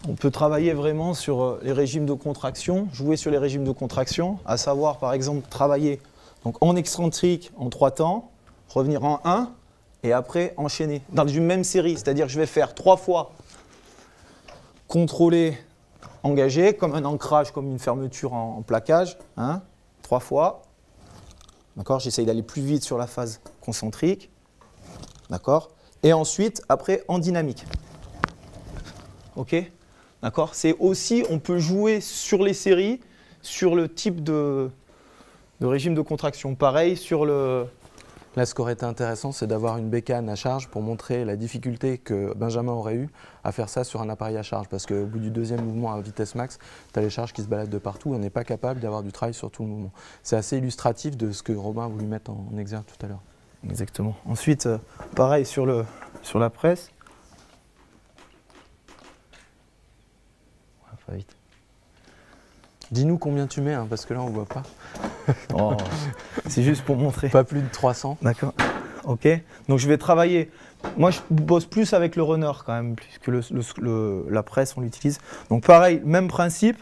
On peut travailler vraiment sur les régimes de contraction, jouer sur les régimes de contraction, à savoir par exemple travailler donc en excentrique en 3 temps, revenir en 1 et après enchaîner dans une même série, c'est-à-dire que je vais faire 3 fois contrôler, engagé, comme un ancrage, comme une fermeture en plaquage, 3 fois. D'accord, j'essaye d'aller plus vite sur la phase concentrique. D'accord. Et ensuite, après, en dynamique. OK. D'accord. C'est aussi, on peut jouer sur les séries, sur le type de régime de contraction. Pareil sur le... Là, ce qui aurait été intéressant, c'est d'avoir une bécane à charge pour montrer la difficulté que Benjamin aurait eu à faire ça sur un appareil à charge. Parce qu'au bout du 2e mouvement à vitesse max, tu as les charges qui se baladent de partout et on n'est pas capable d'avoir du travail sur tout le mouvement. C'est assez illustratif de ce que Robin a voulu mettre en exergue tout à l'heure. Exactement. Ensuite, pareil sur la presse. Ouais, pas vite. Dis-nous combien tu mets, parce que là on ne voit pas. Oh, c'est juste pour montrer. Pas plus de 300. D'accord. Ok. Donc je vais travailler. Moi je bosse plus avec le runner quand même, puisque la presse on l'utilise. Donc pareil, même principe.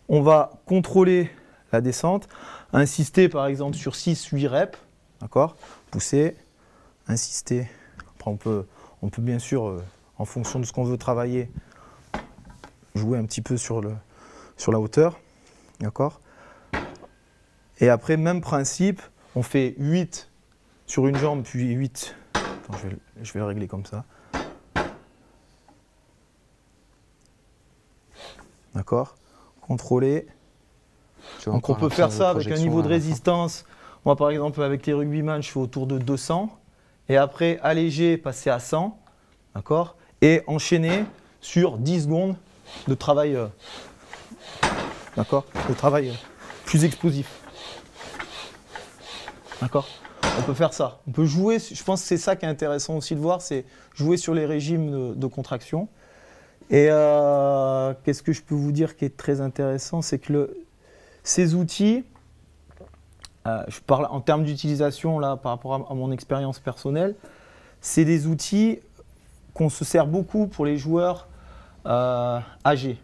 On va contrôler la descente, insister par exemple sur 6-8 reps. D'accord. Pousser, insister. Après on peut bien sûr, en fonction de ce qu'on veut travailler, jouer un petit peu sur la hauteur. D'accord. Et après, même principe, on fait 8 sur une jambe, puis 8. Attends, je vais le régler comme ça. D'accord. Contrôler. Donc on peut faire ça avec un niveau de résistance. Moi, par exemple, avec les rugbyman, je fais autour de 200. Et après, alléger, passer à 100. D'accord. Et enchaîner sur 10 secondes de travail. D'accord. De travail plus explosif. D'accord. On peut faire ça. On peut jouer, je pense que c'est ça qui est intéressant aussi de voir, c'est jouer sur les régimes de contraction. Et qu'est-ce que je peux vous dire qui est très intéressant, c'est que ces outils, je parle en termes d'utilisation là par rapport à mon expérience personnelle, c'est des outils qu'on se sert beaucoup pour les joueurs âgés,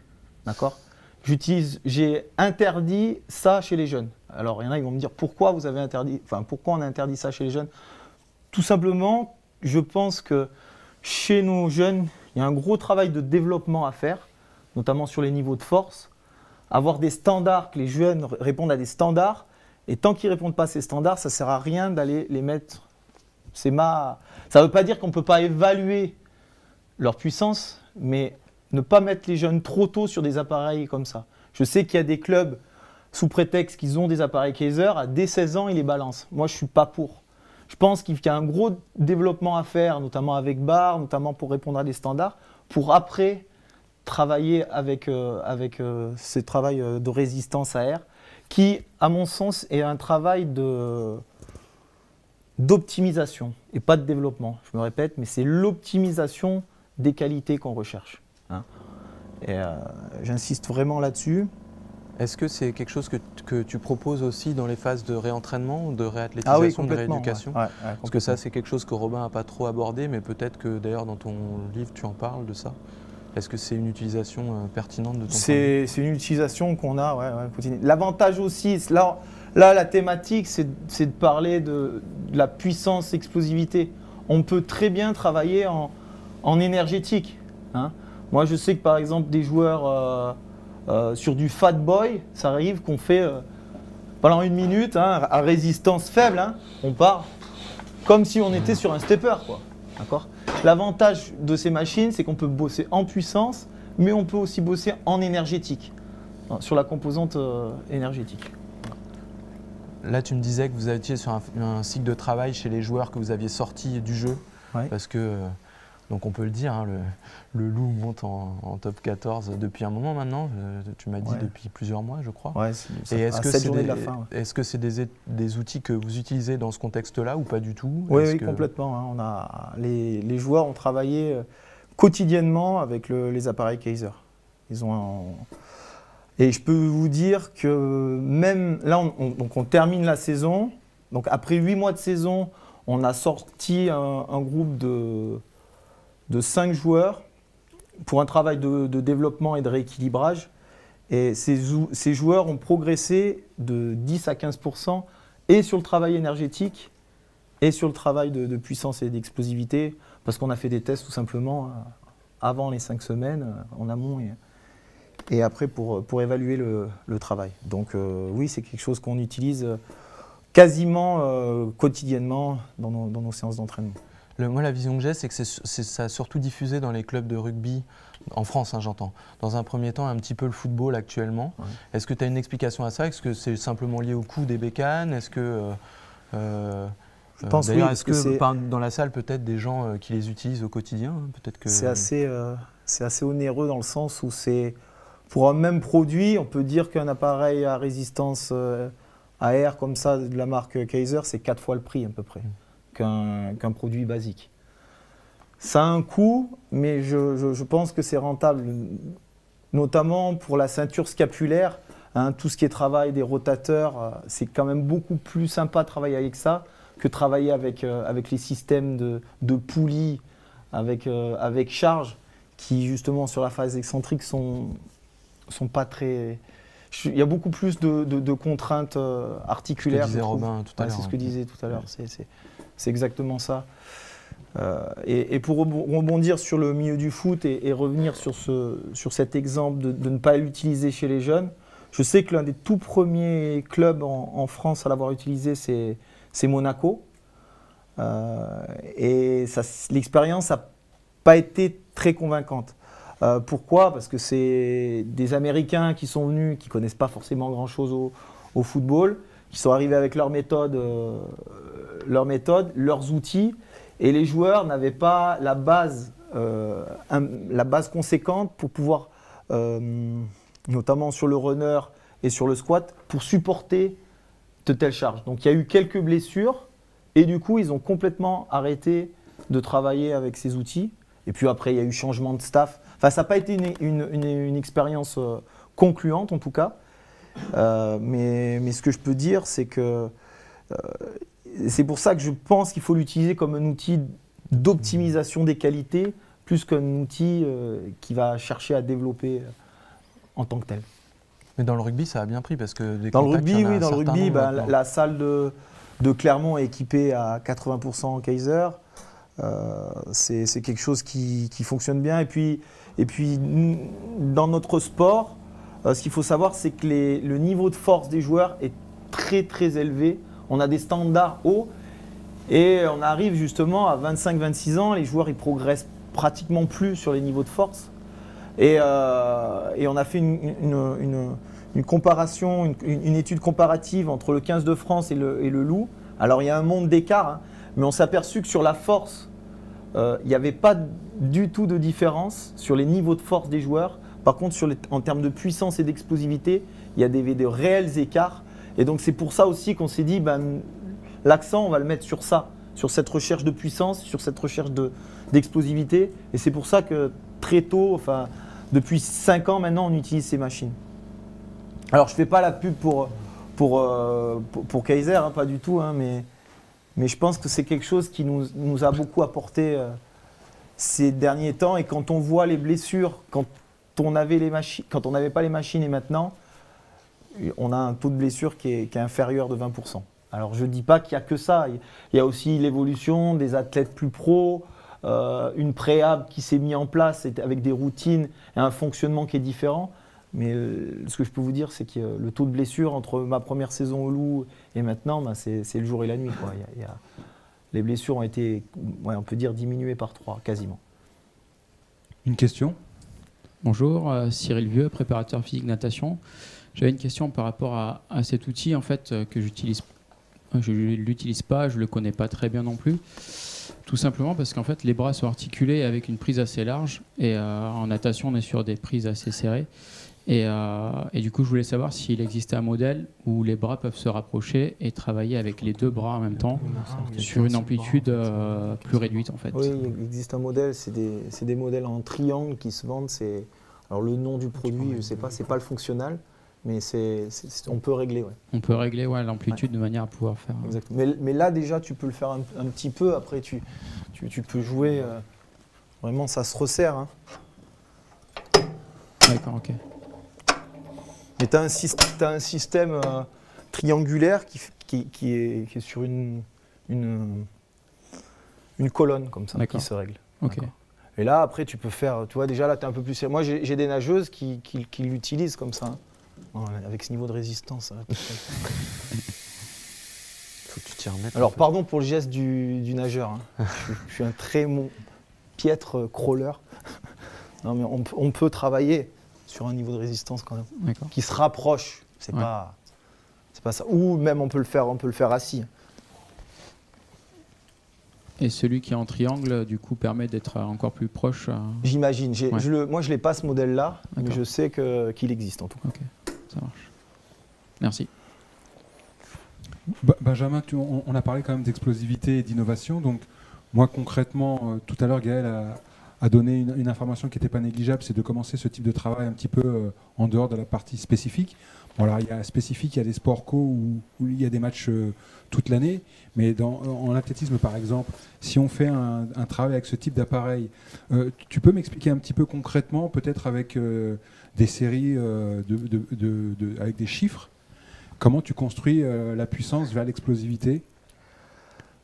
d'accord? J'ai interdit ça chez les jeunes. Alors il y en a, ils vont me dire pourquoi vous avez interdit, enfin pourquoi on a interdit ça chez les jeunes? Tout simplement, je pense que chez nos jeunes, il y a un gros travail de développement à faire, notamment sur les niveaux de force. Avoir des standards, que les jeunes répondent à des standards, et tant qu'ils ne répondent pas à ces standards, ça ne sert à rien d'aller les mettre. Ça ne veut pas dire qu'on ne peut pas évaluer leur puissance, mais ne pas mettre les jeunes trop tôt sur des appareils comme ça. Je sais qu'il y a des clubs, sous prétexte qu'ils ont des appareils Kaiser, dès 16 ans, ils les balancent. Moi, je ne suis pas pour. Je pense qu'il y a un gros développement à faire, notamment avec barre, notamment pour répondre à des standards, pour après travailler avec ces travails de résistance à air, qui, à mon sens, est un travail d'optimisation et pas de développement. Je me répète, mais c'est l'optimisation des qualités qu'on recherche. Hein. Et j'insiste vraiment là-dessus. Est-ce que c'est quelque chose que tu proposes aussi dans les phases de réentraînement, de réathlétisation, de rééducation? Ouais, parce que ça, c'est quelque chose que Robin n'a pas trop abordé, mais peut-être que d'ailleurs dans ton livre, tu en parles de ça. Est-ce que c'est une utilisation pertinente de ton point de vue? C'est une utilisation qu'on a, continue. L'avantage aussi, là la thématique, c'est de parler de la puissance, explosivité. On peut très bien travailler en énergétique. Hein. Moi, je sais que par exemple, des joueurs sur du fat boy, ça arrive qu'on fait pendant 1 minute, hein, à résistance faible, hein, on part comme si on était sur un stepper, quoi. D'accord ? L'avantage de ces machines, c'est qu'on peut bosser en puissance, mais on peut aussi bosser en énergétique, sur la composante énergétique. Là, tu me disais que vous étiez sur un cycle de travail chez les joueurs que vous aviez sortis du jeu, parce que, donc on peut le dire, hein, le loup monte en top 14 depuis un moment maintenant, tu m'as dit depuis plusieurs mois, je crois. Ouais, et est-ce que c'est des outils que vous utilisez dans ce contexte-là ou pas du tout? Oui, complètement. Hein. Les joueurs ont travaillé quotidiennement avec les appareils Kaiser. Et je peux vous dire que même là, on termine la saison. Donc après 8 mois de saison, on a sorti un groupe de 5 joueurs pour un travail de développement et de rééquilibrage. Et ces joueurs ont progressé de 10 à 15% et sur le travail énergétique et sur le travail de puissance et d'explosivité, parce qu'on a fait des tests tout simplement avant les 5 semaines, en amont et après pour évaluer le travail. Donc oui, c'est quelque chose qu'on utilise quasiment quotidiennement dans nos séances d'entraînement. Moi, la vision que j'ai, c'est que ça a surtout diffusé dans les clubs de rugby, en France, hein, j'entends. Dans un premier temps, un petit peu le football actuellement. Ouais. Est-ce que tu as une explication à ça? Est-ce que c'est simplement lié au coût des bécanes? Est-ce que, je pense d'ailleurs, est-ce que dans la salle, peut-être des gens qui les utilisent au quotidien, hein, peut-être que... C'est assez onéreux dans le sens où c'est... Pour un même produit, on peut dire qu'un appareil à résistance à air comme ça, de la marque Kaiser, c'est 4 fois le prix à peu près. Qu'un produit basique. Ça a un coût, mais je pense que c'est rentable, notamment pour la ceinture scapulaire, hein, tout ce qui est travail des rotateurs, c'est quand même beaucoup plus sympa de travailler avec ça que travailler avec les systèmes de poulies, avec charge, qui justement sur la phase excentrique sont pas très... Il y a beaucoup plus de contraintes articulaires. Ce que disait Robin tout à l'heure. C'est ce que disait tout à l'heure. C'est exactement ça. Et pour rebondir sur le milieu du foot et revenir sur cet exemple de ne pas l'utiliser chez les jeunes, je sais que l'un des tout premiers clubs en France à l'avoir utilisé, c'est Monaco. Et l'expérience n'a pas été très convaincante. Pourquoi? Parce que c'est des Américains qui sont venus, qui ne connaissent pas forcément grand-chose au football, qui sont arrivés avec leurs méthodes, leurs outils, et les joueurs n'avaient pas la base conséquente pour pouvoir, notamment sur le runner et sur le squat, pour supporter de telles charges. Donc il y a eu quelques blessures, et du coup ils ont complètement arrêté de travailler avec ces outils. Et puis après il y a eu changement de staff. Enfin, ça n'a pas été une expérience concluante en tout cas. Mais ce que je peux dire, c'est que C'est pour ça que je pense qu'il faut l'utiliser comme un outil d'optimisation des qualités, plus qu'un outil qui va chercher à développer en tant que tel. Mais dans le rugby, ça a bien pris parce que des Dans le contacts, il y rugby, en a oui, un dans le certain rugby, nombre bah, maintenant. la salle de Clermont est équipée à 80% en Kaiser. C'est quelque chose qui fonctionne bien. Et puis dans notre sport, ce qu'il faut savoir, c'est que le niveau de force des joueurs est très très élevé. On a des standards hauts et on arrive justement à 25-26 ans, les joueurs ils progressent pratiquement plus sur les niveaux de force. Et on a fait une comparaison, une étude comparative entre le 15 de France et le Loup. Alors il y a un monde d'écart, hein, mais on s'est aperçu que sur la force, il n'y avait pas du tout de différence sur les niveaux de force des joueurs. Par contre, en termes de puissance et d'explosivité, il y a de réels écarts. Et donc c'est pour ça aussi qu'on s'est dit, l'accent, on va le mettre sur ça, sur cette recherche de puissance, sur cette recherche d'explosivité. Et c'est pour ça que très tôt, enfin depuis 5 ans maintenant, on utilise ces machines. Alors je ne fais pas la pub pour Kaiser, hein, pas du tout, hein, mais je pense que c'est quelque chose qui nous a beaucoup apporté ces derniers temps. Et quand on voit les blessures, quand on n'avait pas les machines et maintenant, on a un taux de blessure qui est inférieur de 20%. Alors je ne dis pas qu'il n'y a que ça, il y a aussi l'évolution des athlètes plus pros, une préhab qui s'est mise en place avec des routines et un fonctionnement qui est différent. Mais ce que je peux vous dire, c'est que le taux de blessure entre ma première saison au Loup et maintenant, c'est le jour et la nuit, quoi. Les blessures ont été, on peut dire, diminuées par 3, quasiment. Une question ? Bonjour, Cyril Vieux, préparateur physique natation. J'avais une question par rapport à cet outil en fait, que j'utilise. Je ne l'utilise pas, je ne le connais pas très bien non plus. Tout simplement parce qu'en fait, les bras sont articulés avec une prise assez large et en natation, on est sur des prises assez serrées. Et du coup, je voulais savoir s'il existait un modèle où les bras peuvent se rapprocher et travailler avec les deux bras en même temps sur une amplitude plus réduite en fait. Oui, il existe un modèle, c'est des modèles en triangle qui se vendent. Alors le nom du produit, je ne sais pas, c'est pas le fonctionnal, mais on peut régler. Ouais. On peut régler l'amplitude de manière à pouvoir faire. Exactement. Mais là déjà, tu peux le faire un petit peu. Après, tu peux jouer. Vraiment, ça se resserre. Hein. D'accord, ok. Et tu as un système triangulaire qui est sur une colonne comme ça, qui se règle. Okay. Et là, après, tu peux faire, tu vois, déjà là, tu es un peu plus sérieux. Moi, j'ai des nageuses qui l'utilisent comme ça, hein. Avec ce niveau de résistance. Hein. Faut que tu t'y remettes. Alors, pardon pour le geste du nageur. Hein. je suis un très piètre crawler. Non, mais on peut travailler sur un niveau de résistance quand même, qui se rapproche. C'est pas ça. Ou même on peut le faire assis. Et celui qui est en triangle, du coup, permet d'être encore plus proche. J'imagine. Moi, je n'ai pas ce modèle-là, mais je sais qu'il existe en tout cas. Ok, ça marche. Merci. Benjamin, on a parlé quand même d'explosivité et d'innovation. Donc, moi, concrètement, tout à l'heure, Gaël a donné une information qui n'était pas négligeable, c'est de commencer ce type de travail un petit peu en dehors de la partie spécifique. Bon, alors, il y a spécifique, il y a des sports co où il y a des matchs toute l'année, mais en athlétisme, par exemple, si on fait un travail avec ce type d'appareil, tu peux m'expliquer un petit peu concrètement, peut-être avec des séries avec des chiffres, comment tu construis la puissance vers l'explosivité ?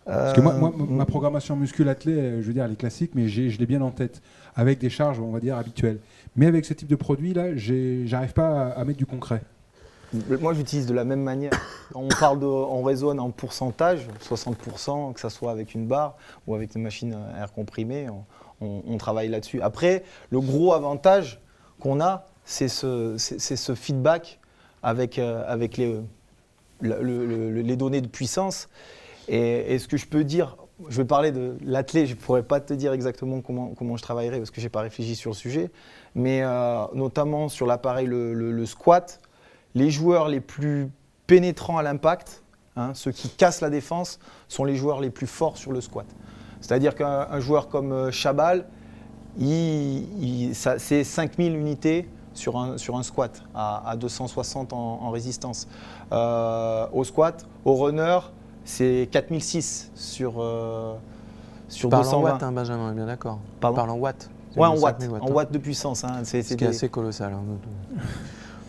Parce que moi, ma programmation muscul-athlé, je veux dire, elle est classique, mais je l'ai bien en tête, avec des charges, on va dire, habituelles. Mais avec ce type de produit-là, j'arrive pas à mettre du concret. Moi, j'utilise de la même manière. On raisonne en pourcentage, 60%, que ce soit avec une barre ou avec une machine à air comprimé, on travaille là-dessus. Après, le gros avantage qu'on a, c'est ce feedback avec les données de puissance. Et ce que je peux dire, je vais parler de l'athlète, je ne pourrais pas te dire exactement comment je travaillerai parce que je n'ai pas réfléchi sur le sujet, mais notamment sur l'appareil, le squat, les joueurs les plus pénétrants à l'impact, hein, ceux qui cassent la défense, sont les joueurs les plus forts sur le squat. C'est-à-dire qu'un joueur comme Chabal, c'est 5000 unités sur un squat à 260 en résistance. Au squat, au runner, c'est 4006 sur 220 220. watts, hein, Benjamin, on est bien d'accord. Pardon. Parle en watts. Ouais, en 5000 watts, en watts de puissance. Hein. Ce qui est assez colossal. Hein.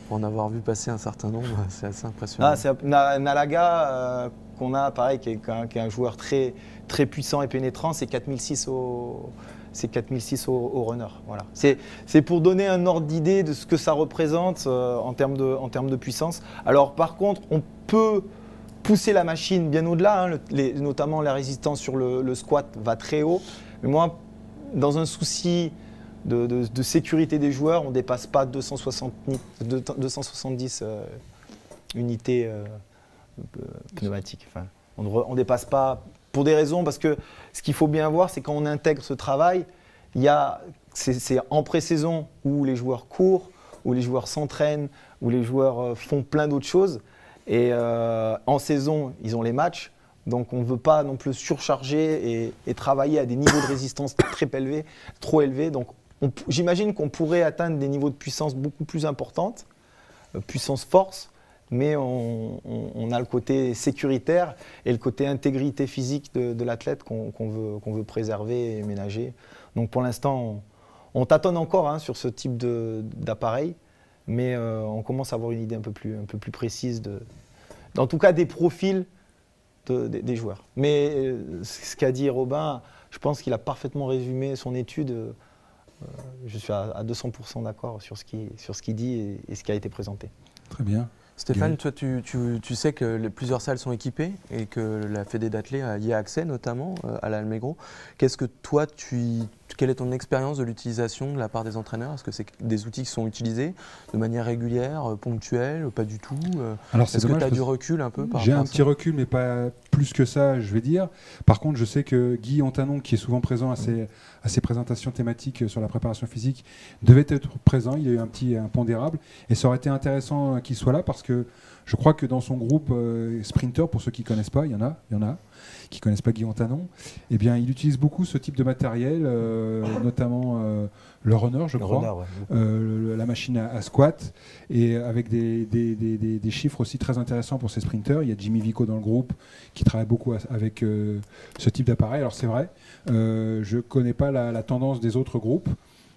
Pour en avoir vu passer un certain nombre, c'est assez impressionnant. Ah, c'est Nalaga qu'on a, pareil, qui est un joueur très, très puissant et pénétrant, c'est 4006 au runner. Voilà. C'est pour donner un ordre d'idée de ce que ça représente en termes de puissance. Alors par contre, on peut pousser la machine bien au-delà, hein, notamment la résistance sur le squat va très haut. Mais moi, dans un souci de sécurité des joueurs, on ne dépasse pas 270 unités pneumatiques. Enfin, on ne dépasse pas, pour des raisons, parce que ce qu'il faut bien voir, c'est quand on intègre ce travail, c'est en pré-saison où les joueurs courent, où les joueurs s'entraînent, où les joueurs font plein d'autres choses. Et en saison, ils ont les matchs. Donc on ne veut pas non plus surcharger et travailler à des niveaux de résistance trop élevés. Donc j'imagine qu'on pourrait atteindre des niveaux de puissance beaucoup plus importantes, puissance-force, mais on a le côté sécuritaire et le côté intégrité physique de l'athlète qu'on veut préserver et ménager. Donc pour l'instant, on tâtonne encore hein, sur ce type d'appareil, mais on commence à avoir une idée un peu plus précise, en tout cas des profils des joueurs. Mais ce qu'a dit Robin, je pense qu'il a parfaitement résumé son étude. Je suis à 200% d'accord sur ce qu'il dit et ce qui a été présenté. Très bien. Stéphane, toi, tu sais que plusieurs salles sont équipées et que la Fédé d'athlé y a accès, notamment à l'Almegro. Qu'est-ce que toi, quelle est ton expérience de l'utilisation de la part des entraîneurs? Est-ce que c'est des outils qui sont utilisés de manière régulière, ponctuelle, pas du tout? Est-ce que tu as du recul un peu par J'ai rapport un à ça petit recul, mais pas plus que ça, je vais dire. Par contre, je sais que Guy Antanon, qui est souvent présent à ces présentations thématiques sur la préparation physique, devait être présent. Il y a eu un pondérable. Et ça aurait été intéressant qu'il soit là parce que je crois que dans son groupe Sprinter, pour ceux qui ne connaissent pas, il y en a qui ne connaissent pas Guy Antanon, eh bien, il utilise beaucoup ce type de matériel, notamment le runner, je crois, la machine à squat, et avec des chiffres aussi très intéressants pour ces sprinters. Il y a Jimmy Vico dans le groupe qui travaille beaucoup avec ce type d'appareil. Alors c'est vrai, je ne connais pas la tendance des autres groupes,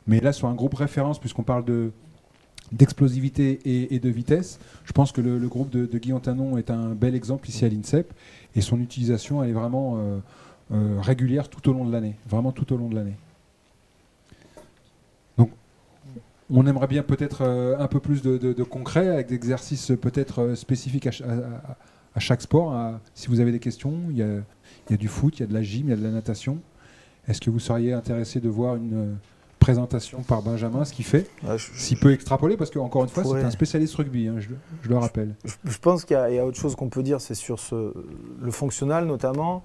mais là sur un groupe référence, puisqu'on parle d'explosivité et de vitesse, je pense que le groupe de Guy Antanon est un bel exemple ici à l'INSEP, et son utilisation elle est vraiment régulière tout au long de l'année, vraiment tout au long de l'année. Donc on aimerait bien peut-être un peu plus de concret, avec des exercices peut-être spécifiques à chaque sport. Si vous avez des questions, il y a du foot, il y a de la gym, il y a de la natation. Est-ce que vous seriez intéressé de voir une présentation par Benjamin, ce qu'il fait, s'il peut extrapoler, parce qu'encore une fois, c'est un spécialiste rugby, hein, je le rappelle. Je pense qu'il y a autre chose qu'on peut dire, c'est sur le fonctionnal notamment,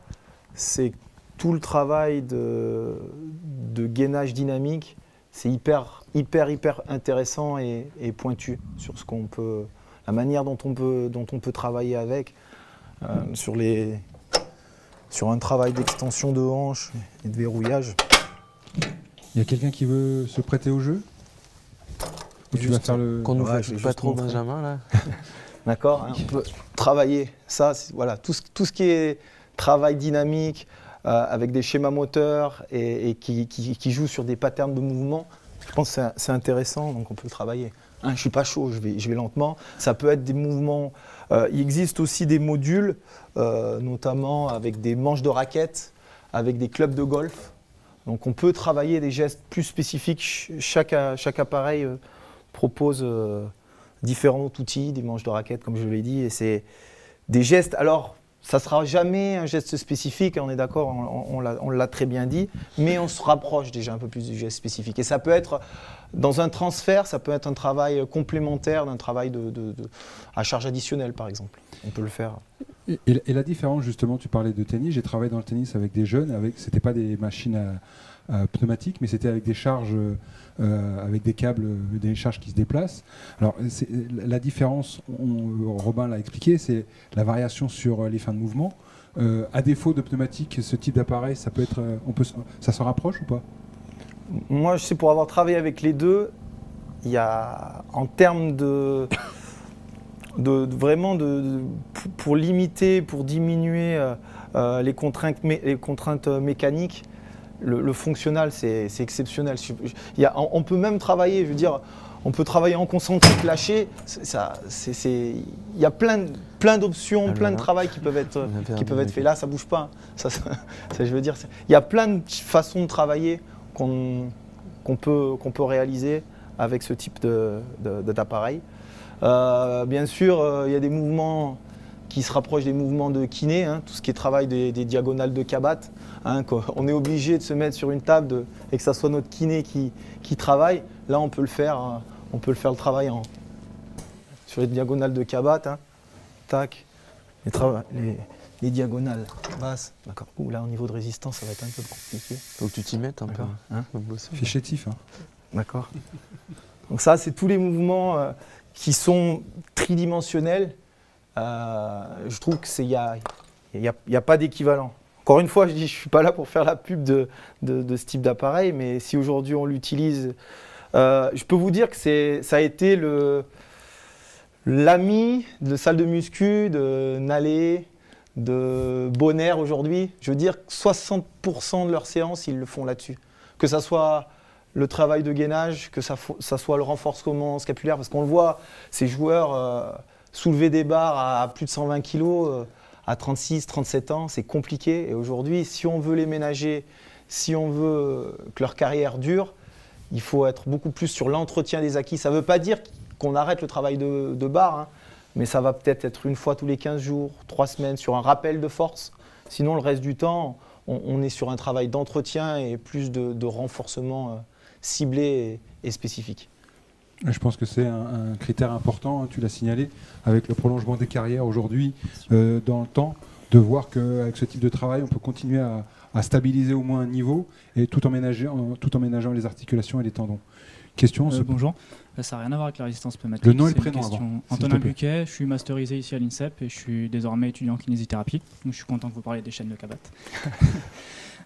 c'est tout le travail de gainage dynamique, c'est hyper intéressant et pointu sur ce qu'on peut, la manière dont on peut travailler avec, sur un travail d'extension de hanche et de verrouillage. Il y a quelqu'un qui veut se prêter au jeu? Ou tu vas faire le... Qu'on nous fâche pas trop, Benjamin, là. D'accord, hein, on peut travailler ça, voilà, tout ce qui est travail dynamique, avec des schémas moteurs et qui joue sur des patterns de mouvement, je pense que c'est intéressant, donc on peut le travailler. Hein, je ne suis pas chaud, je vais lentement. Ça peut être des mouvements. Il existe aussi des modules, notamment avec des manches de raquettes, avec des clubs de golf. Donc on peut travailler des gestes plus spécifiques. Chaque appareil propose différents outils, des manches de raquettes comme je l'ai dit, et c'est des gestes. Alors ça ne sera jamais un geste spécifique, on est d'accord, on l'a très bien dit, mais on se rapproche déjà un peu plus du geste spécifique. Et ça peut être, dans un transfert, ça peut être un travail complémentaire d'un travail à charge additionnelle par exemple. On peut le faire. Et la différence, justement, tu parlais de tennis, j'ai travaillé dans le tennis avec des jeunes, ce n'était pas des machines pneumatiques, mais c'était avec des charges, avec des câbles, des charges qui se déplacent. Alors la différence, Robin l'a expliqué, c'est la variation sur les fins de mouvement. À défaut de pneumatique, ce type d'appareil, ça peut être, ça se rapproche ou pas? Moi, je sais, pour avoir travaillé avec les deux, il y a, en termes de vraiment pour limiter, pour diminuer les contraintes mécaniques. Le fonctionnal, c'est exceptionnel. On peut même travailler, je veux dire, on peut travailler en concentrique lâché. Il y a plein d'options, plein de travail qui peuvent être faits. Là, ça bouge pas. Ça, je veux dire, il y a plein de façons de travailler qu'on peut réaliser avec ce type d'appareil. Bien sûr, il y a des mouvements qui se rapprochent des mouvements de kiné, hein, tout ce qui est travail des diagonales de Kabat. Hein, on est obligé de se mettre sur une table et que ça soit notre kiné qui travaille. Là, on peut le faire. Hein, on peut le faire le travail sur les diagonales de Kabat. Hein. Tac. Les diagonales basses. D'accord. Là, au niveau de résistance, ça va être un peu compliqué. Faut que tu t'y mettes un peu. Hein, Fais chétif. Hein. D'accord. Donc ça, c'est tous les mouvements qui sont tridimensionnels. Je trouve qu'il n'y a pas d'équivalent. Encore une fois, je ne suis pas là pour faire la pub de ce type d'appareil, mais si aujourd'hui on l'utilise, je peux vous dire que ça a été l'ami de salle de muscu, de Nalé, de Bonner aujourd'hui. Je veux dire que 60% de leurs séances, ils le font là-dessus. Que ça soit le travail de gainage, que ça soit le renforcement scapulaire, parce qu'on le voit, ces joueurs soulever des barres à plus de 120 kg à 36, 37 ans, c'est compliqué. Et aujourd'hui, si on veut les ménager, si on veut que leur carrière dure, il faut être beaucoup plus sur l'entretien des acquis. Ça ne veut pas dire qu'on arrête le travail de barre, hein, mais ça va peut-être être une fois tous les 15 jours, 3 semaines, sur un rappel de force. Sinon, le reste du temps, on est sur un travail d'entretien et plus de renforcement ciblé et spécifique. Je pense que c'est un critère important, hein, tu l'as signalé, avec le prolongement des carrières aujourd'hui dans le temps, de voir qu'avec ce type de travail, on peut continuer à stabiliser au moins un niveau et tout en ménageant les articulations et les tendons. Question Bonjour, ça n'a rien à voir avec la résistance pneumatique. Le nom et le prénom avant. Antonin Buquet, je suis masterisé ici à l'INSEP et je suis désormais étudiant en kinésithérapie. Donc je suis content que vous parliez des chaînes de Kabat.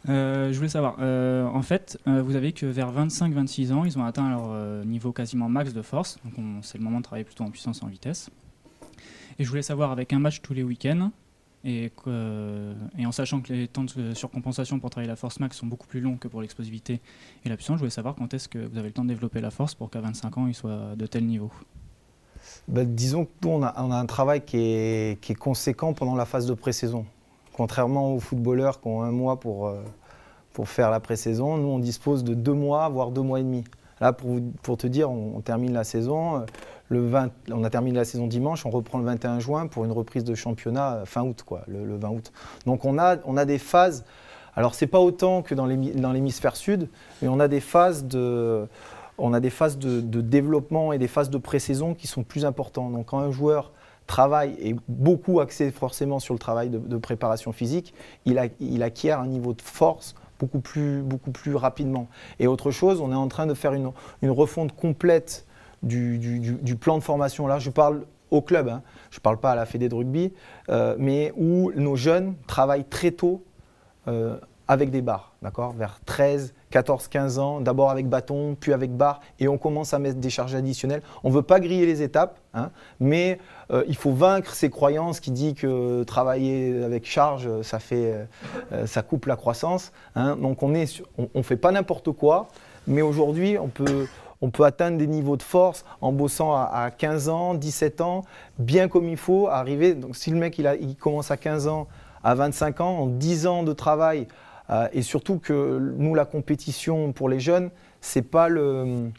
Je voulais savoir, en fait, vous avez que vers 25-26 ans, ils ont atteint leur niveau quasiment max de force. Donc c'est le moment de travailler plutôt en puissance et en vitesse. Et je voulais savoir, avec un match tous les week-ends, et en sachant que les temps de surcompensation pour travailler la force max sont beaucoup plus longs que pour l'explosivité et la puissance, je voulais savoir quand est-ce que vous avez le temps de développer la force pour qu'à 25 ans, il soit de tel niveau. Disons que nous, on a un travail qui est conséquent pendant la phase de pré-saison. Contrairement aux footballeurs qui ont 1 mois pour faire la pré-saison, nous on dispose de 2 mois, voire 2 mois et demi. Là, pour te dire, on termine la saison, on a terminé la saison dimanche, on reprend le 21 juin pour une reprise de championnat fin août, quoi, le 20 août. Donc on a des phases, alors c'est pas autant que dans l'hémisphère sud, mais on a des phases de développement et des phases de pré-saison qui sont plus importantes. Donc quand un joueur travail est beaucoup axé forcément sur le travail de préparation physique, il acquiert un niveau de force beaucoup plus rapidement. Et autre chose, on est en train de faire une refonte complète du plan de formation. Là, je parle au club, hein. Je ne parle pas à la fédé de rugby, mais où nos jeunes travaillent très tôt avec des barres, d'accord, vers 13, 14, 15 ans, d'abord avec bâton, puis avec barre, et on commence à mettre des charges additionnelles. On ne veut pas griller les étapes, hein, mais il faut vaincre ces croyances qui disent que travailler avec charge, ça coupe la croissance. Hein. Donc on ne fait pas n'importe quoi, mais aujourd'hui on peut atteindre des niveaux de force en bossant à 15 ans, 17 ans, bien comme il faut, arriver. Donc si le mec il commence à 15 ans, à 25 ans, en 10 ans de travail, et surtout que nous, la compétition pour les jeunes, c'est pas le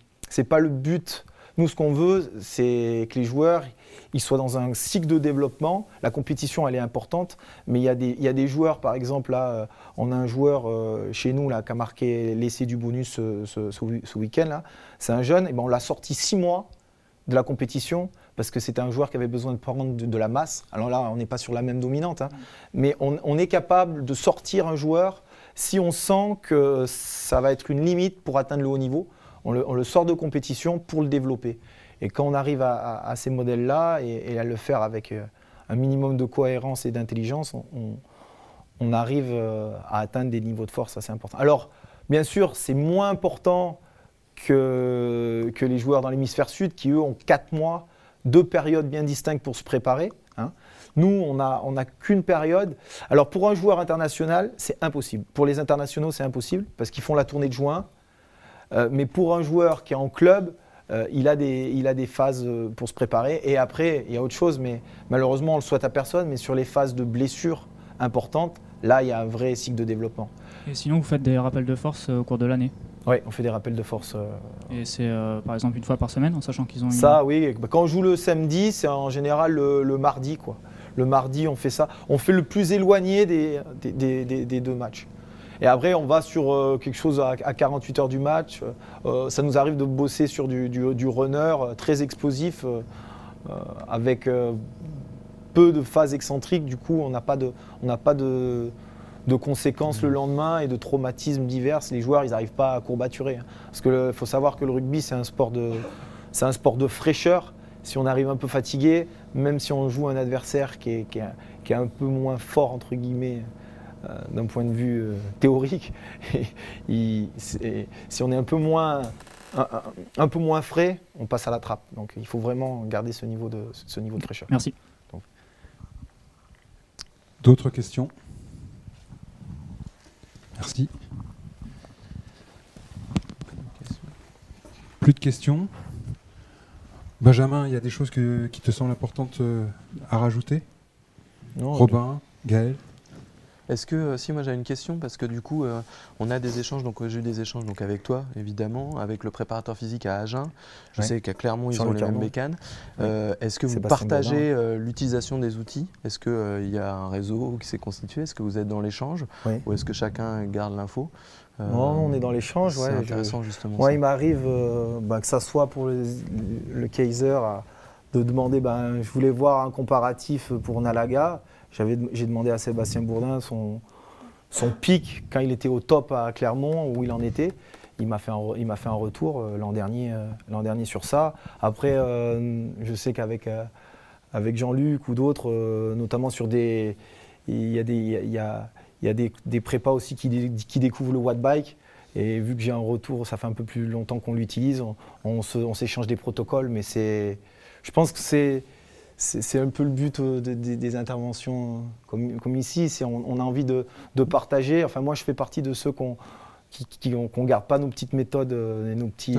but. Nous, ce qu'on veut, c'est que les joueurs ils soient dans un cycle de développement. La compétition, elle est importante, mais il y a des joueurs, par exemple, là, on a un joueur chez nous là, qui a marqué l'essai du bonus ce week-end. Là. C'est un jeune, et ben, on l'a sorti 6 mois de la compétition parce que c'était un joueur qui avait besoin de prendre de la masse. Alors là, on n'est pas sur la même dominante, hein, mais on est capable de sortir un joueur si on sent que ça va être une limite pour atteindre le haut niveau. On le sort de compétition pour le développer. Et quand on arrive à ces modèles-là et à le faire avec un minimum de cohérence et d'intelligence, on arrive à atteindre des niveaux de force assez importants. Alors, bien sûr, c'est moins important que les joueurs dans l'hémisphère sud qui, eux, ont 4 mois 2 périodes bien distinctes pour se préparer. Hein. Nous, on n'a qu'une période. Alors pour un joueur international, c'est impossible. Pour les internationaux, c'est impossible parce qu'ils font la tournée de juin. Mais pour un joueur qui est en club, il a des phases pour se préparer. Et après, il y a autre chose, mais malheureusement, on ne le souhaite à personne. Mais sur les phases de blessures importantes, là, il y a un vrai cycle de développement. Et sinon, vous faites des rappels de force au cours de l'année? Oui, on fait des rappels de force. Et c'est par exemple une fois par semaine, en sachant qu'ils ont Ça, oui. Quand on joue le samedi, c'est en général le mardi, quoi. Le mardi, on fait ça. On fait le plus éloigné des 2 matchs. Et après, on va sur quelque chose à 48 heures du match. Ça nous arrive de bosser sur du runner très explosif, avec peu de phases excentriques. Du coup, on n'a pas de conséquences le lendemain et de traumatismes divers. Les joueurs, ils n'arrivent pas à courbaturer. Hein. Parce qu'il faut savoir que le rugby, c'est un sport de fraîcheur. Si on arrive un peu fatigué, même si on joue un adversaire qui est un peu moins fort, entre guillemets, d'un point de vue théorique, si on est un peu moins frais, on passe à la trappe. Donc il faut vraiment garder ce niveau de fraîcheur. Merci. D'autres questions? Merci. Plus de questions? Benjamin, il y a des choses qui te semblent importantes à rajouter? Non, Robin, Gaël? Est-ce que, si moi j'ai une question, parce que du coup on a des échanges, donc j'ai eu des échanges donc, avec toi évidemment, avec le préparateur physique à Agen, je sais qu'à Clermont ils ont les mêmes bécanes. Est-ce que vous partagez l'utilisation des outils? Est-ce qu'il y a un réseau qui s'est constitué? Est-ce que vous êtes dans l'échange? Ou est-ce que chacun garde l'info? Non, on est dans l'échange. C'est intéressant justement. Moi, il m'arrive que ça soit pour le Kaiser, de demander, je voulais voir un comparatif pour Nalaga. J'ai demandé à Sébastien Bourdin son pic quand il était au top à Clermont, où il en était. Il m'a fait un retour l'an dernier sur ça. Après, je sais qu'avec Jean-Luc ou d'autres, notamment sur il y a des prépas aussi qui découvrent le watt bike. Et vu que j'ai un retour, ça fait un peu plus longtemps qu'on l'utilise, on s'échange des protocoles. Mais je pense que c'est un peu le but des interventions comme ici. On a envie de partager. Enfin, moi, je fais partie de ceux qu'on ne garde pas nos petites méthodes et nos petits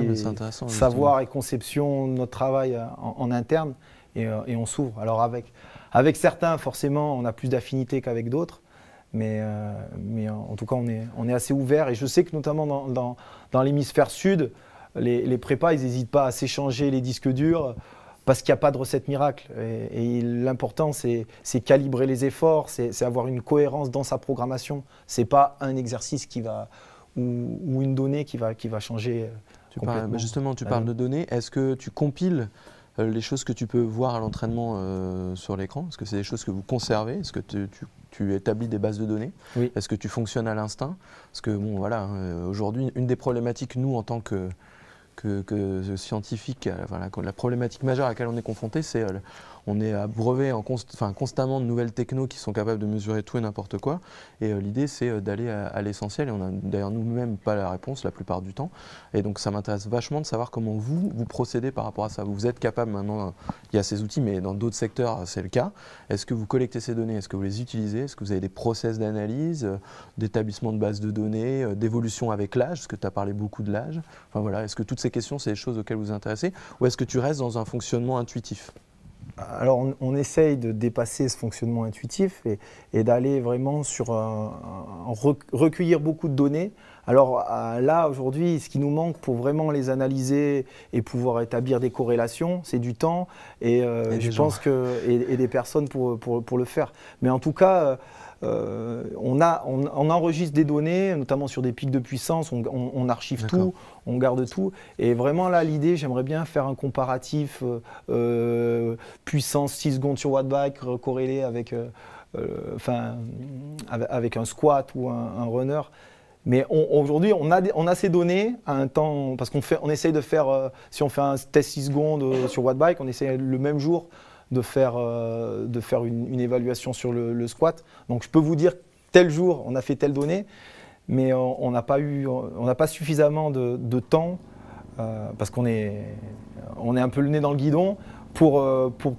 savoirs et conceptions, notre travail en interne, et on s'ouvre. Alors avec certains, forcément, on a plus d'affinité qu'avec d'autres. Mais en tout cas, on est assez ouvert. Et je sais que notamment dans l'hémisphère sud, les prépas, ils n'hésitent pas à s'échanger les disques durs parce qu'il n'y a pas de recette miracle. Et l'important, c'est calibrer les efforts, c'est avoir une cohérence dans sa programmation. Ce n'est pas un exercice ou une donnée qui va changer complètement. Justement, tu parles de données. Est-ce que tu compiles les choses que tu peux voir à l'entraînement sur l'écran? Est-ce que c'est des choses que vous conservez? Est-ce que tu établis des bases de données? Oui. Est-ce que tu fonctionnes à l'instinct? Parce que bon, voilà, aujourd'hui, une des problématiques, nous, en tant que scientifique, la problématique majeure à laquelle on est confronté, c'est on est abreuvé constamment de nouvelles technos qui sont capables de mesurer tout et n'importe quoi. Et l'idée, c'est d'aller à l'essentiel. Et on n'a d'ailleurs nous-mêmes pas la réponse la plupart du temps. Et donc, ça m'intéresse vachement de savoir comment vous procédez par rapport à ça. Vous êtes capable maintenant, il y a ces outils, mais dans d'autres secteurs, c'est le cas. Est-ce que vous collectez ces données? Est-ce que vous les utilisez? Est-ce que vous avez des process d'analyse, d'établissement de bases de données, d'évolution avec l'âge? Parce que tu as parlé beaucoup de l'âge. Enfin, voilà. Est-ce que toutes ces questions, c'est des choses auxquelles vous vous intéressez? Ou est-ce que tu restes dans un fonctionnement intuitif? Alors, on essaye de dépasser ce fonctionnement intuitif et d'aller vraiment sur recueillir beaucoup de données. Alors là, aujourd'hui, ce qui nous manque pour vraiment les analyser et pouvoir établir des corrélations, c'est du temps et je pense et des personnes pour le faire. Mais en tout cas, on enregistre des données, notamment sur des pics de puissance, on archive tout, on garde tout. Et vraiment là, l'idée, j'aimerais bien faire un comparatif puissance 6 secondes sur watt bike corrélé avec un squat ou un runner. Mais aujourd'hui, on a ces données à un temps, parce qu'on essaye de faire, si on fait un test 6 secondes sur watt bike, on essaie le même jour de faire une évaluation sur le squat. Donc je peux vous dire, tel jour, on a fait telle donnée, mais on n'a pas suffisamment de temps, parce qu'on est un peu le nez dans le guidon, pour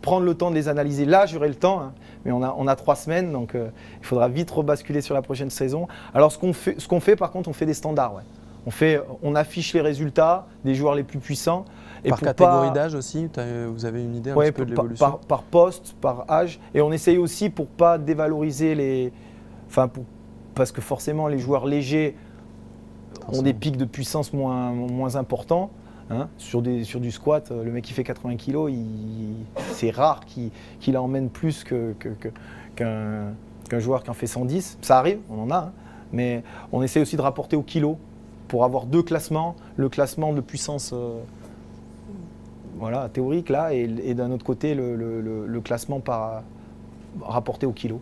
prendre le temps de les analyser. Là, j'aurai le temps, hein, mais on a 3 semaines, donc il faudra vite rebasculer sur la prochaine saison. Alors, ce qu'on fait, par contre, on fait des standards. Ouais. On affiche les résultats des joueurs les plus puissants. Et par catégorie d'âge aussi, vous avez une idée un petit peu de l'évolution par poste, par âge. Et on essaye aussi pour ne pas dévaloriser les... parce que forcément, les joueurs légers ont des pics de puissance moins importants. Hein. Sur du squat, le mec qui fait 80 kg, c'est rare qu'il emmène plus qu'un joueur qui en fait 110. Ça arrive, on en a. Hein. Mais on essaie aussi de rapporter au kilo pour avoir 2 classements. Le classement de puissance théorique là, et d'un autre côté le classement rapporté au kilo.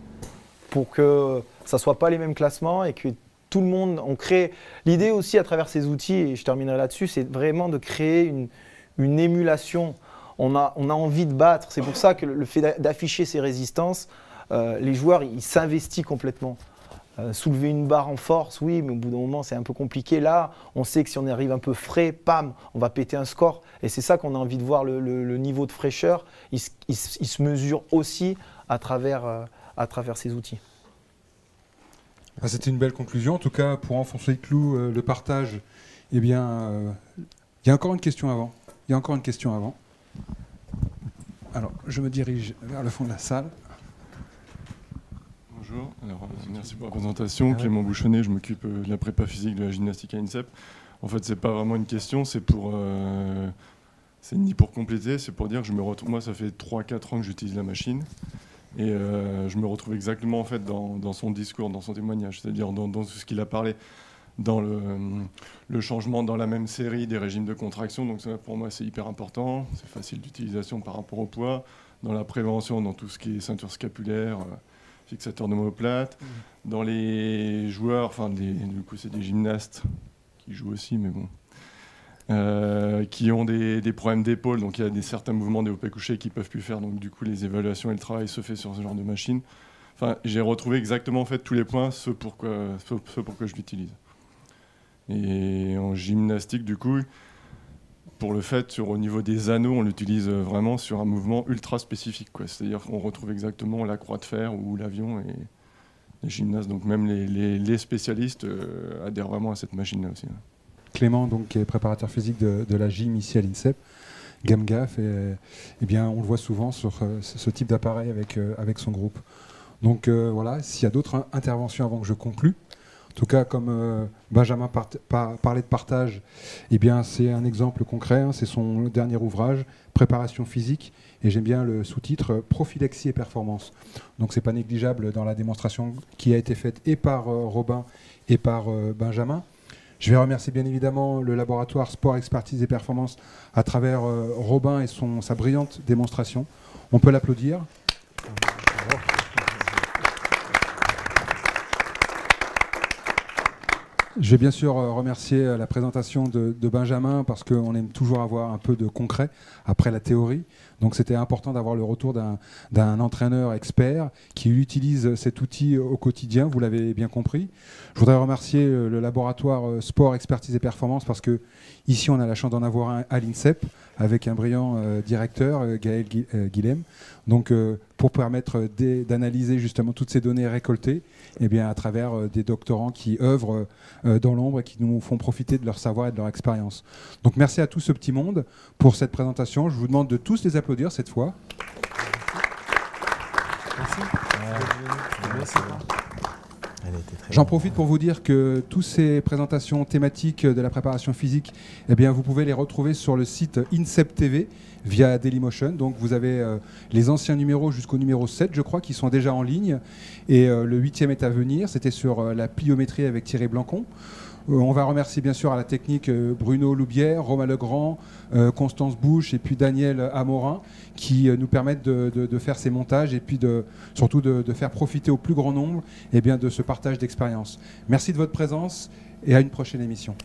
Pour que ça ne soit pas les mêmes classements et que tout le monde, on crée... L'idée aussi à travers ces outils, et je terminerai là-dessus, c'est vraiment de créer une émulation. On a envie de battre. C'est pour ça que le fait d'afficher ces résistances, les joueurs, ils s'investissent complètement. Soulever une barre en force, oui, mais au bout d'un moment, c'est un peu compliqué. Là, on sait que si on arrive un peu frais, pam, on va péter un score. Et c'est ça qu'on a envie de voir, le niveau de fraîcheur. Il se mesure aussi à travers ces outils. C'était une belle conclusion. En tout cas, pour enfoncer le clou, le partage, eh bien, il y a encore une question avant. Alors, je me dirige vers le fond de la salle. Bonjour, alors, merci pour la présentation. Clément Bouchonnet, je m'occupe de la prépa physique de la gymnastique à INSEP. En fait, c'est pas vraiment une question, c'est ni pour compléter, c'est pour dire que je me retrouve. Moi, ça fait 3-4 ans que j'utilise la machine. Et je me retrouve exactement en fait, dans son discours, dans son témoignage, c'est-à-dire dans tout ce qu'il a parlé, dans le changement dans la même série des régimes de contraction. Donc ça, pour moi, c'est hyper important. C'est facile d'utilisation par rapport au poids. Dans la prévention, dans tout ce qui est ceinture scapulaire, fixateur d'omoplate. Dans les joueurs, du coup, c'est des gymnastes qui jouent aussi, mais bon. Qui ont des problèmes d'épaule, donc il y a certains mouvements développés couchés qu'ils ne peuvent plus faire, donc du coup les évaluations et le travail se fait sur ce genre de machine. Enfin, j'ai retrouvé exactement en fait, tous les points, ce pour quoi je l'utilise. Et en gymnastique, du coup, pour le fait, au niveau des anneaux, on l'utilise vraiment sur un mouvement ultra spécifique, quoi. C'est-à-dire qu'on retrouve exactement la croix de fer ou l'avion, et les gymnastes, donc même les spécialistes adhèrent vraiment à cette machine-là aussi. Clément, donc, qui est préparateur physique de la gym ici à l'INSEP, GamGaf, et bien, on le voit souvent sur ce type d'appareil avec son groupe. Donc voilà, s'il y a d'autres interventions avant que je conclue, en tout cas, comme Benjamin parlait de partage, eh bien, c'est un exemple concret, hein, c'est son dernier ouvrage, Préparation physique, et j'aime bien le sous-titre Prophylaxie et performance. Donc c'est pas négligeable dans la démonstration qui a été faite et par Robin et par Benjamin. Je vais remercier bien évidemment le laboratoire Sport, Expertise et Performance à travers Robin et sa brillante démonstration. On peut l'applaudir. Je vais bien sûr remercier la présentation de Benjamin parce qu'on aime toujours avoir un peu de concret après la théorie. Donc c'était important d'avoir le retour d'un entraîneur expert qui utilise cet outil au quotidien, vous l'avez bien compris. Je voudrais remercier le laboratoire Sport, Expertise et Performance parce que ici on a la chance d'en avoir un à l'INSEP avec un brillant directeur, Gaël Guilhem. Donc pour permettre d'analyser justement toutes ces données récoltées à travers des doctorants qui œuvrent dans l'ombre et qui nous font profiter de leur savoir et de leur expérience. Donc merci à tout ce petit monde pour cette présentation. Je vous demande de tous les applaudir cette fois. Merci. J'en profite pour vous dire que toutes ces présentations thématiques de la préparation physique, vous pouvez les retrouver sur le site INSEP TV via Dailymotion. Donc vous avez les anciens numéros jusqu'au numéro 7, je crois, qui sont déjà en ligne. Et le 8e est à venir. C'était sur la pliométrie avec Thierry Blancon. On va remercier bien sûr à la technique Bruno Loubière, Romain Legrand, Constance Bouche et puis Daniel Amorin qui nous permettent de faire ces montages et puis surtout de faire profiter au plus grand nombre de ce partage d'expérience. Merci de votre présence et à une prochaine émission.